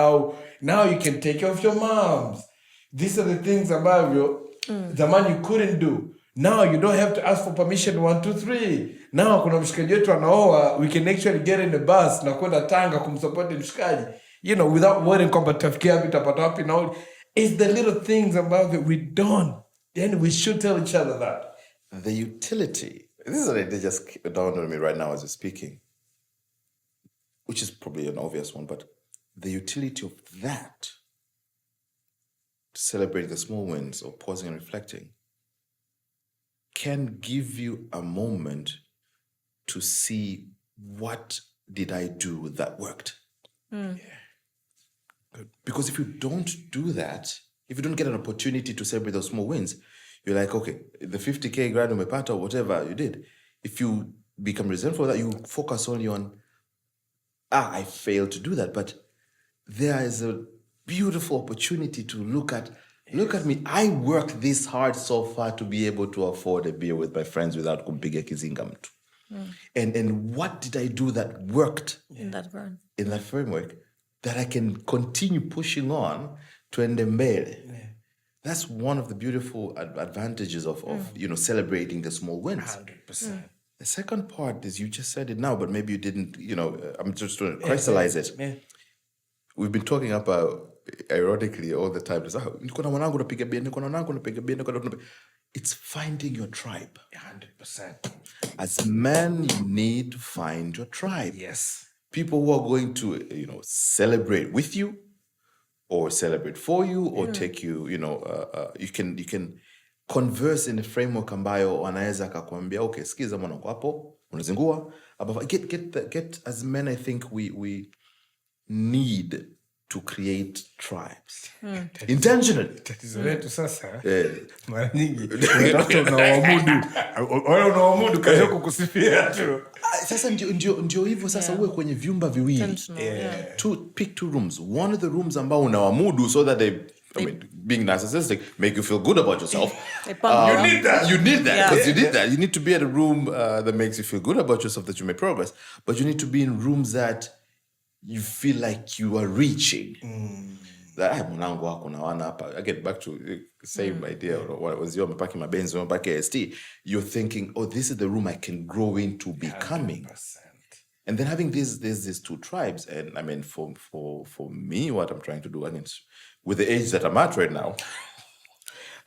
Now you can take care of your moms. These are the things about you, the man you couldn't do. Now you don't have to ask for permission 1, 2, 3. Now kuna mshikaji wetu anaoa, we can actually get in the bus na kwenda Tanga kumsupport mshikaji. You know, without worrying kwamba tafikia wapi tapata wapi na all. It's the little things about it we don't. Then we should tell each other that. The utility. This is an idea just dawned on me right now as you're speaking, which is probably an obvious one, but the utility of that, celebrating the small wins or pausing and reflecting, can give you a moment to see what did I do that worked. Yeah. Good. Because if you don't do that, if you don't get an opportunity to celebrate those small wins, you're like, okay, the 50K grad umepata or whatever you did. If you become resentful of that, you focus only on, I failed to do that. But there is a beautiful opportunity to look at me. I worked this hard so far to be able to afford a beer with my friends without kumpiga kizinga mtu. And what did I do that worked in that framework that I can continue pushing on to endembele? Yeah. That's one of the beautiful advantages of celebrating the small wins. 100%. The second part is, you just said it now, but maybe you didn't, I'm just trying to crystallize it. Yeah. We've been talking about, ironically, all the time. It's finding your tribe. 100%. As men, you need to find your tribe. Yes. People who are going to, celebrate with you, or celebrate for you, or take you, you can converse in a framework ambayo wanaweza akakwambia, okay, sikiza mwanangu hapo, unazingua. Get as men, I think we need to create tribes. Intentionally. Tatizo letu sasa. Mara nyingi. Unatafuta unawamudu kazi kukusifia tu. Sasa ndio hivyo sasa, uwe kwenye vyumba viwili. Pick 2 rooms. One of the rooms ambao unawamudu so that being narcissistic, make you feel good about yourself. You need that. You need that, because you need that. You need to be at a room that makes you feel good about yourself, that you make progress. But you need to be in rooms that you feel like you are reaching. That mwanangu wako na wana hapa. Again, back to the same idea. What was your mapaki mabenzo, mapaki ST? You're thinking, this is the room I can grow into becoming. 100%. And then having there's these 2 tribes, and I mean, for me, what I'm trying to do, again, with the age that I'm at right now,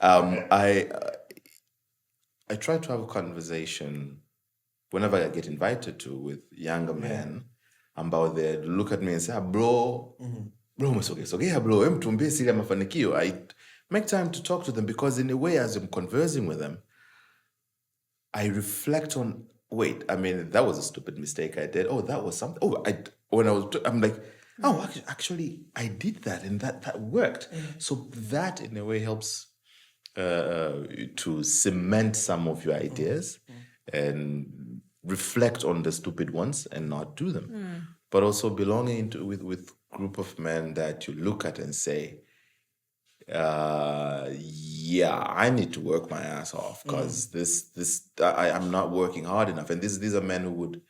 I try to have a conversation whenever I get invited to with younger men ambao they look at me and say, bro, umesogea bro, tuambie siri ya mafanikio. I make time to talk to them because in a way, as I'm conversing with them, I reflect on, wait, I mean, that was a stupid mistake I did. Oh, that was something. Oh, I'm like, oh, actually, I did that and that worked. So that in a way helps to cement some of your ideas and reflect on the stupid ones and not do them. But also belonging with group of men that you look at and say, I need to work my ass off because I'm not working hard enough. And these are men who would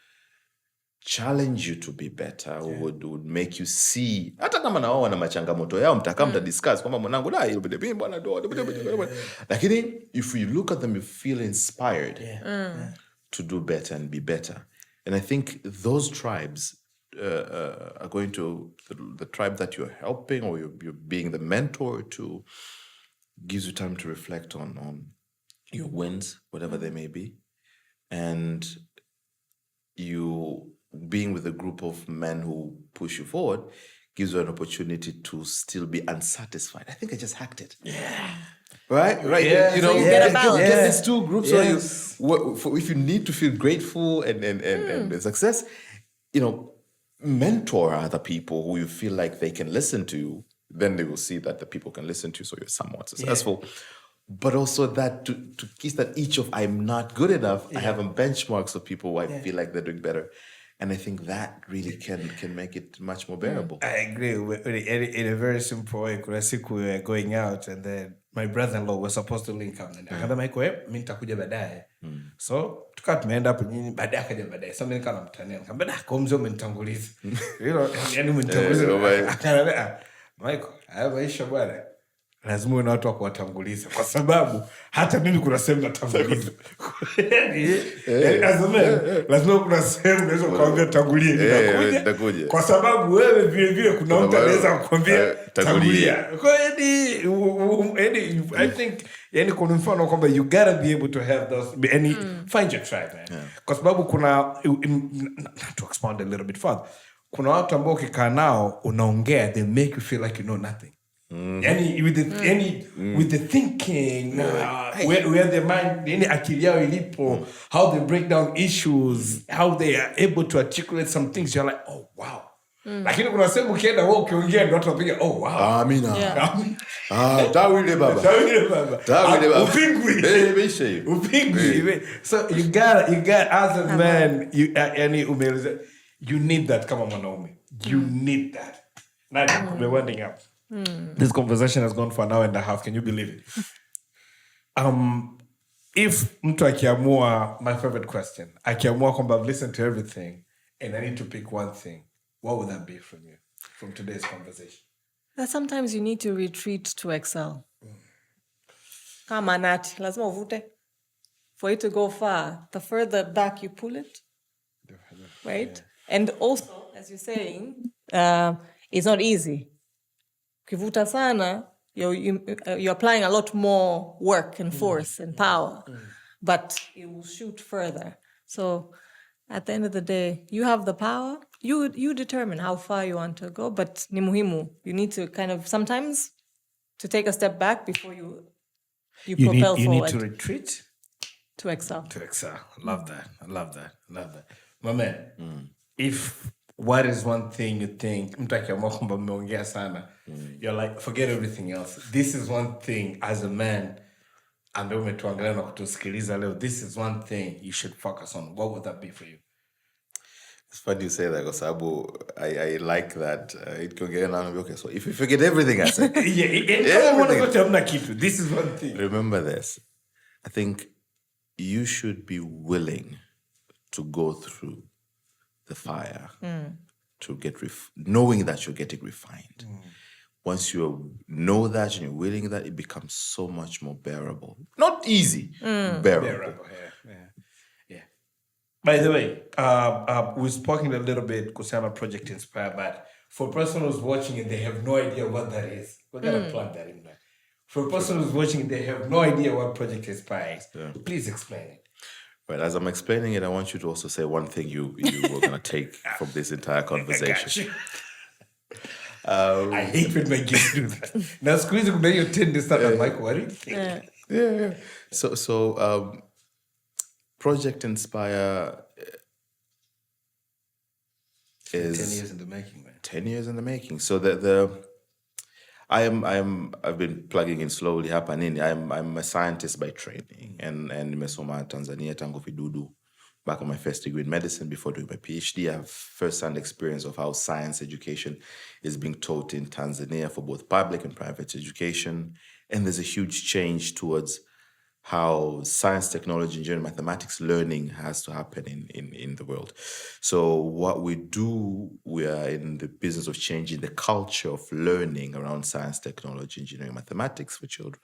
challenge you to be better, who would make you see, hata kama na wao wana machangamoto yao, mta discuss kwamba mwanangu da hilo bidii bwana do. Lakini if you look at them, you feel inspired to do better and be better. And I think those tribes are going to the tribe that you're helping or you're being the mentor to, gives you time to reflect on your wins, whatever they may be, and you being with a group of men who push you forward gives you an opportunity to still be unsatisfied. I think I just hacked it. Yeah. Right? Yeah. So you get a balance. Get these two groups. Yes. So if you need to feel grateful and success, mentor other people who you feel like they can listen to you, then they will see that the people can listen to you, so you're somewhat successful. Yeah. But also that to kiss that each of I'm not good enough, I have a benchmarks of people who I feel like they're doing better. And I think that really can make it much more bearable. I agree. In a very simple way, kuna siku we were going out and then my brother-in-law was supposed to link up. Akamba Michael, mimi nitakuja baadaye. So tukawa tumeenda hapo nyinyi, baadaye akaja baadaye. So mimi nikawa namtania. Akamba kwa mzee umenitanguliza. Yani umenitanguliza. Akaniambia, Michael, haya maisha bwana, lazima uwe na watu wa kuwatanguliza kwa sababu hata mimi kuna sehemu natanguliza. Lazima kuna sehemu unaweza kuambia tangulia nitakuja. Kwa sababu wewe vile vile kuna mtu anaweza kukwambia tangulia. Kwa hiyo I think kuna mfano kwamba you gotta be able to have those find your tribe, man. Kwa sababu kuna to expand a little bit further. Kuna watu ambao ukikaa nao unaongea, they make you feel like you know nothing. With the thinking, where their mind, akili yao ilipo, how they break down issues, how they are able to articulate some things, you're like, oh wow. Lakini kuna sehemu ukienda wewe ukiongea ndio watu wapiga, oh wow. Amina. Tawile baba. Upingwi. So you got as a man, you need that kama mwanaume. You need that. Nadia, we're winding up. This conversation has gone for an hour and a half. Can you believe it? If mtu akiamua, my favorite question, akiamua kwamba I've listened to everything and I need to pick one thing, what would that be from you, from today's conversation? That sometimes you need to retreat to excel. Kama nati, lazima uvute. For it to go far, the further back you pull it, right? And also, as you're saying, it's not easy. Kivuta sana, you're applying a lot more work and force and power, but it will shoot further. So at the end of the day, you have the power. You determine how far you want to go, but ni muhimu. You need to kind of sometimes to take a step back before you propel forward. You need to retreat to excel. To excel. I love that. My man, if what is one thing you think, you're like, forget everything else. This is one thing as a man, this is one thing you should focus on. What would that be for you? It's funny you say that, because I like that. It can get okay. So if you forget everything I said, this is one thing. Remember this. I think you should be willing to go through the fire to get knowing that you're getting refined. Once you know that and you're willing that, it becomes so much more bearable. Not easy, bearable. Yeah. By the way, we've spoken a little bit kusema Project Inspire, but for a person who's watching and they have no idea what that is, we're going to plug that in there. For a person who's watching and they have no idea what Project Inspire is, please explain it. Right, as I'm explaining it, I want you to also say one thing you were going to take from this entire conversation. I hate when my kids do that. Now, squeeze kuna hiyo tende sana, Mike, what do you think? Yeah. So Project Inspire is 10 years in the making, man. 10 years in the making. So I've been plugging in slowly hapa nini. I'm a scientist by training and nimesoma Tanzania tangu vidudu back on my first degree in medicine before doing my PhD. I have first-hand experience of how science education is being taught in Tanzania for both public and private education. And there's a huge change towards how science, technology, engineering, mathematics learning has to happen in the world. So what we do, we are in the business of changing the culture of learning around science, technology, engineering, mathematics for children.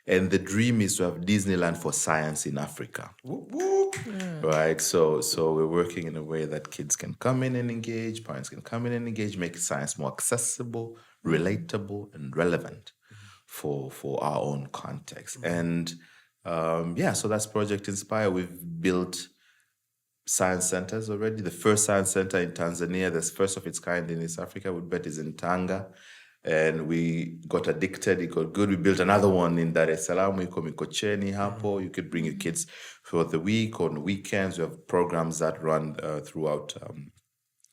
And the dream is to have Disneyland for science in Africa. Whoop, whoop. Right? So we're working in a way that kids can come in and engage, parents can come in and engage, make science more accessible, relatable, and relevant for our own context. And so that's Project Inspire. We've built science centers already. The first science center in Tanzania, the first of its kind in East Africa, we bet is in Tanga. And we got addicted, it got good. We built another one in Dar es Salaam, we call Mikocheni hapo. You could bring your kids for the week, on weekends. We have programs that run throughout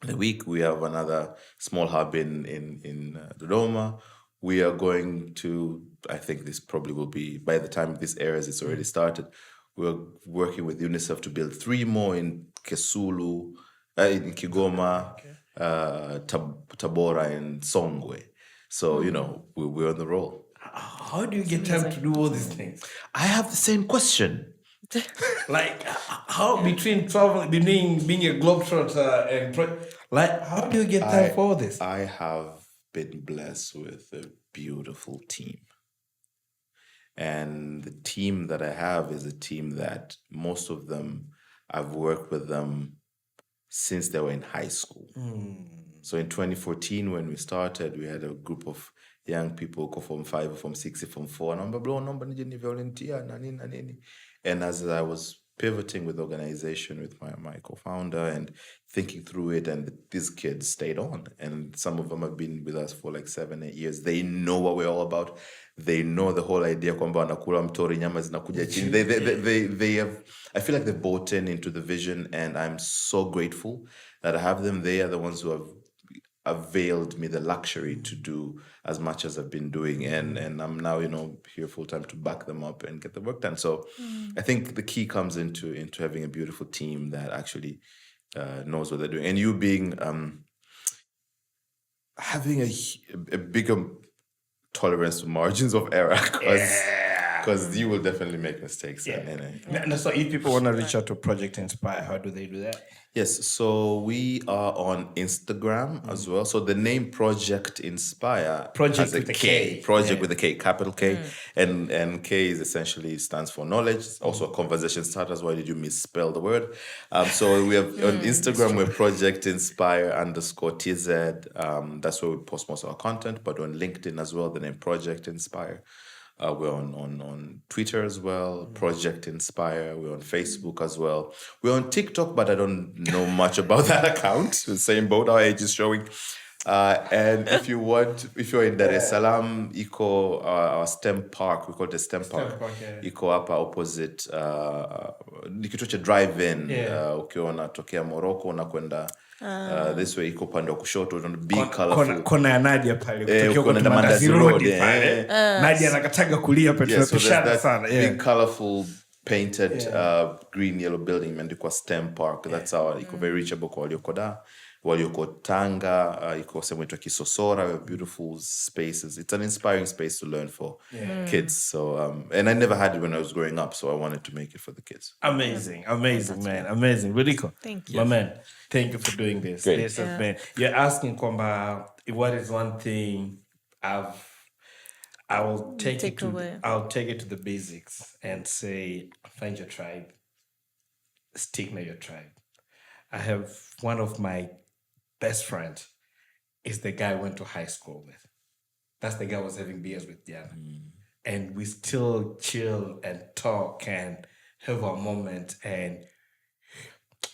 the week. We have another small hub in Dodoma. We are going to, I think this probably will be, by the time this airs, it's already started. We're working with UNICEF to build 3 more in Kesulu, in Kigoma, Tabora, and Songwe. So, we're on the roll. How do you get time to do all these things? I have the same question. Like, how between traveling, being a globetrotter and how do you get time for all this? I have been blessed with a beautiful team. And the team that I have is a team that most of them, I've worked with them since they were in high school. So in 2014, when we started, we had a group of young people, Form 5, Form 6, Form 4, and volunteer, and as I was pivoting with the organization with my co-founder and thinking through it, and these kids stayed on, and some of them have been with us for like 7-8 years. They know what we're all about. They know the whole idea kwamba wanakula mtori nyama zinakuja chini. They have, I feel like they've bought into the vision, and I'm so grateful that I have them. They are the ones who have availed me the luxury to do as much as I've been doing, and I'm now here full time to back them up and get the work done. So I think the key comes into having a beautiful team that actually knows what they're doing, and you being having a bigger tolerance to margins of error, because you will definitely make mistakes. And so if people want to reach out to Project Inspire, how do they do that? Yes, so we are on Instagram as well. So the name Project Inspire has a K. Project with a K, capital K. And K is essentially stands for knowledge. It's also a conversation starter. Why did you misspell the word? So we have on Instagram, we're Project Inspire _TZ. That's where we post most of our content. But on LinkedIn as well, the name Project Inspire. We're on Twitter as well, Project Inspire. We're on Facebook as well. We're on TikTok, but I don't know much about that account. The same boat, our age is showing. And if you're in Dar es Salaam, our STEM Park, we call it a STEM Park. Iko hapa opposite, nikituo cha drive-in, ukiwa unatokea Morocco, unakwenda this way, iko pande wa kushoto, big colorful. Kona ya Nadia pale, ukiwa kwa Mandazi Road pale. Nadia anakataga kulia pale, tunapishana sana. Big colorful painted green yellow building imeandikwa STEM Park. That's our, iko very reachable kwa walioko da. Walioko Tanga, iko sehemu inaitwa Kisosora. We have beautiful spaces. It's an inspiring space to learn for kids. So and I never had it when I was growing up, so I wanted to make it for the kids. Amazing, man, amazing. Lwidiko, thank you, my man. Thank you for doing this. Great. This has been. You're asking kwamba what is one thing I'll take it to the basics and say, find your tribe, stick to your tribe. I have one of my best friends is the guy I went to high school with. That's the guy I was having beers with, and we still chill and talk and have a moment, and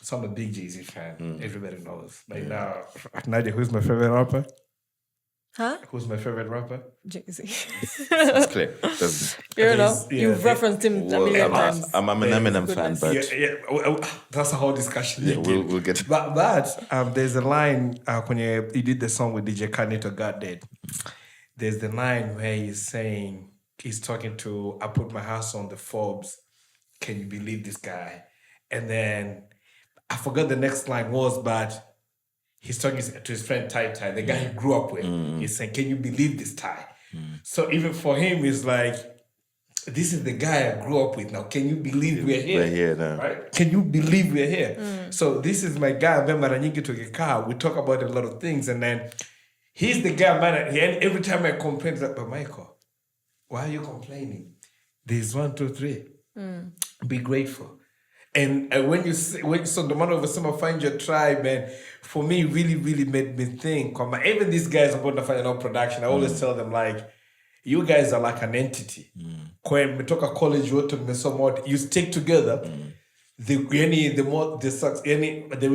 so I'm a big Jay-Z fan. Everybody knows. Like now, Nadia, who's my favorite rapper? Huh? Who's my favorite rapper? Jay-Z. It's clear. You've referenced him a million times. I'm an Eminem fan, but That's a whole discussion. we'll get. But there's a line when he did the song with DJ Khaled to God Dead. There's the line where he's talking to, I put my house on the Forbes. Can you believe this guy? And then I forgot the next line was, but he's talking to his friend Tai, the guy he grew up with. He's saying, can you believe this Tai? So even for him, it's like, this is the guy I grew up with. Now, can you believe we're here? We're here now. Right? Can you believe we're here? So this is my guy. We talk about a lot of things. And then he's the guy, man. Every time I complain, he's like, but Michael, why are you complaining? There's 1, 2, 3. Be grateful. And so the man over summer find your tribe, and for me, really, really made me think. Even these guys about the final production, I always tell them, like, you guys are like an entity. When we talk college, you stick together. They will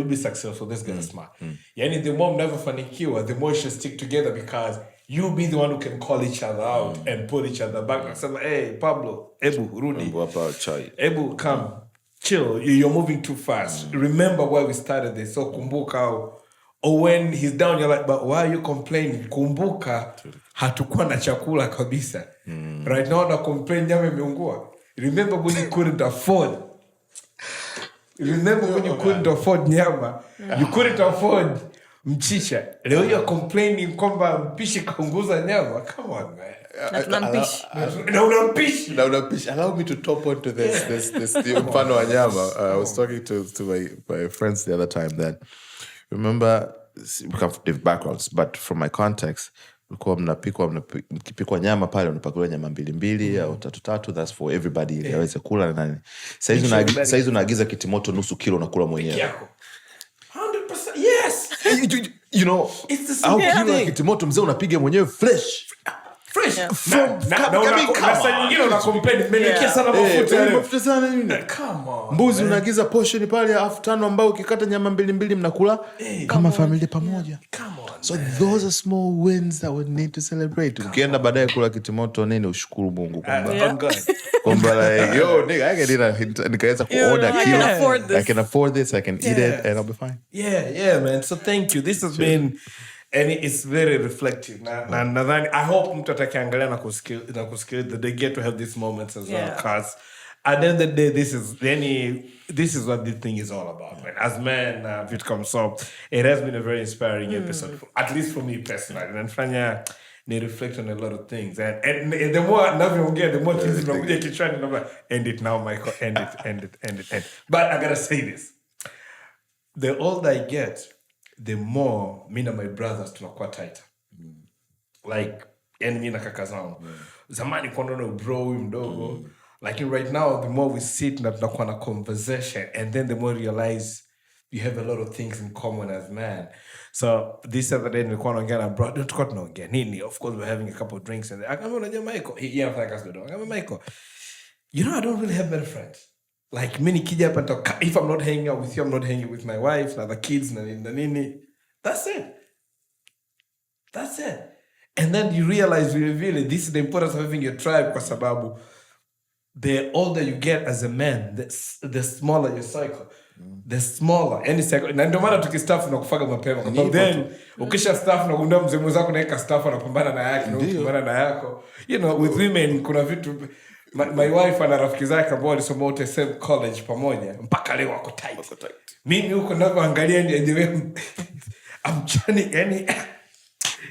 be successful. This guy is smart. The more never fanikiwa, the more you should stick together, because you'll be the one who can call each other out and pull each other back. Like, hey, Pablo, Ebu, Rudy, Ebu, come. Chill, you're moving too fast. Remember why we started this. So kumbuka, or when he's down, you're like, but why are you complaining? Kumbuka, hatukuwa na chakula kabisa. Right now, na complain nyama imeungua. Remember when you couldn't afford. Remember when you couldn't afford nyama. You couldn't afford mchicha. Leo you're complaining kwamba mpishi kaunguza nyama. Come on, man. Allow me to top onto this mfano wa nyama. I was talking to my friends the other time that, remember, we have different backgrounds, but from my context, mkipikwa nyama pale unapakuliwa nyama 2 au 3, that's for everybody ili aweze kula na nani. Saizi unaagiza kitimoto nusu kilo unakula mwenyewe. 100%, yes. You know, it's the same thing. Kitimoto mzee unapiga mwenyewe fresh. Yeah. Mbuzi unaagiza portion pale ya 5 ambao ukikata nyama 2 mnakula kama familia pamoja. So those are small wins that we need to celebrate. Ukienda baadaye kula kitimoto nini, ushukuru Mungu kwamba like, yo nigga, I can nikaweza kuorder kilo. I can afford this, I can eat it and I'll be fine. Yeah, man. So thank you. This has been, and it's very reflective. I hope mtu atakayeangalia na kusikiliza, they get to have these moments as well, because at the end of the day, this is what this thing is all about, man. As men, it comes up, it has been a very inspiring episode, at least for me personally. And Fanya, they reflect on a lot of things, and the more navyoongea, the more things nakuja kichwani, I'm like, end it now, Michael, end it. But I gotta say this: the older I get, the more me and my brothers tunakuwa tighter. Like, yani mi na kaka zangu. Zamani kwa ndono bro huyu mdogo. Like right now, the more we sit na tunakuwa na conversation, and then the more you realize you have a lot of things in common as man. So this other day nilikuwa naongea na bro, tulikuwa tunaongea nini? Of course we're having a couple of drinks, and akamwambia unajua Michael, yeye anafanya kazi dodo. Akamwambia Michael, you know I don't really have better friends. Like many kija hapa, if I'm not hanging out with you, I'm not hanging with my wife, na the kids, na nini. That's it. And then you realize, really, this is the importance of having your tribe, kwa sababu the older you get as a man, the smaller your cycle. The smaller. Any cycle. Na ndio maana tukistaff na kufaga mapema. But then, ukisha staff na gundua mzee mwenzako na eka staff anapambana na yake, na kupambana na yako. You know, with women, kuna vitu. My wife ana rafiki zake ambao walisoma wote same college pamoja. Mpaka leo wako tight. Mimi huko navyoangalia ni I'm trying, yani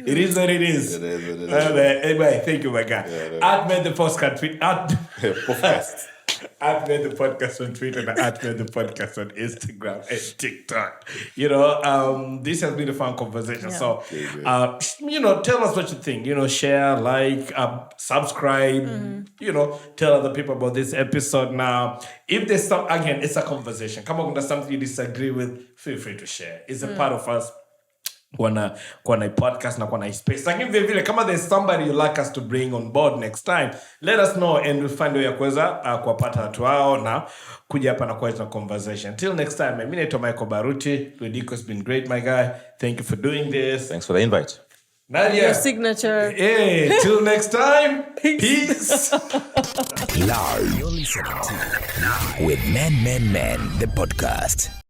it is what it is. Anyway, thank you, my guy. I've made the podcast tweet. I've made the podcast on Twitter, and I've made the podcast on Instagram and TikTok. You know, this has been a fun conversation. Yeah. So, you know, tell us what you think. You know, share, like, subscribe. You know, tell other people about this episode. Now, if there's it's a conversation. Come on, there's something you disagree with, feel free to share. It's a part of us kwa na podcast na kwa na space. Lakini vile vile kama there's somebody you like us to bring on board next time, let us know and we'll find a way ya kuweza kuwapata watu wao na kuja hapa na kuweza conversation. Till next time, mimi naitwa Michael Baruti. Lwidiko has been great, my guy. Thank you for doing this. Thanks for the invite. Nadia. Your signature. Hey, till next time. Peace. You're listening to With Men, the podcast.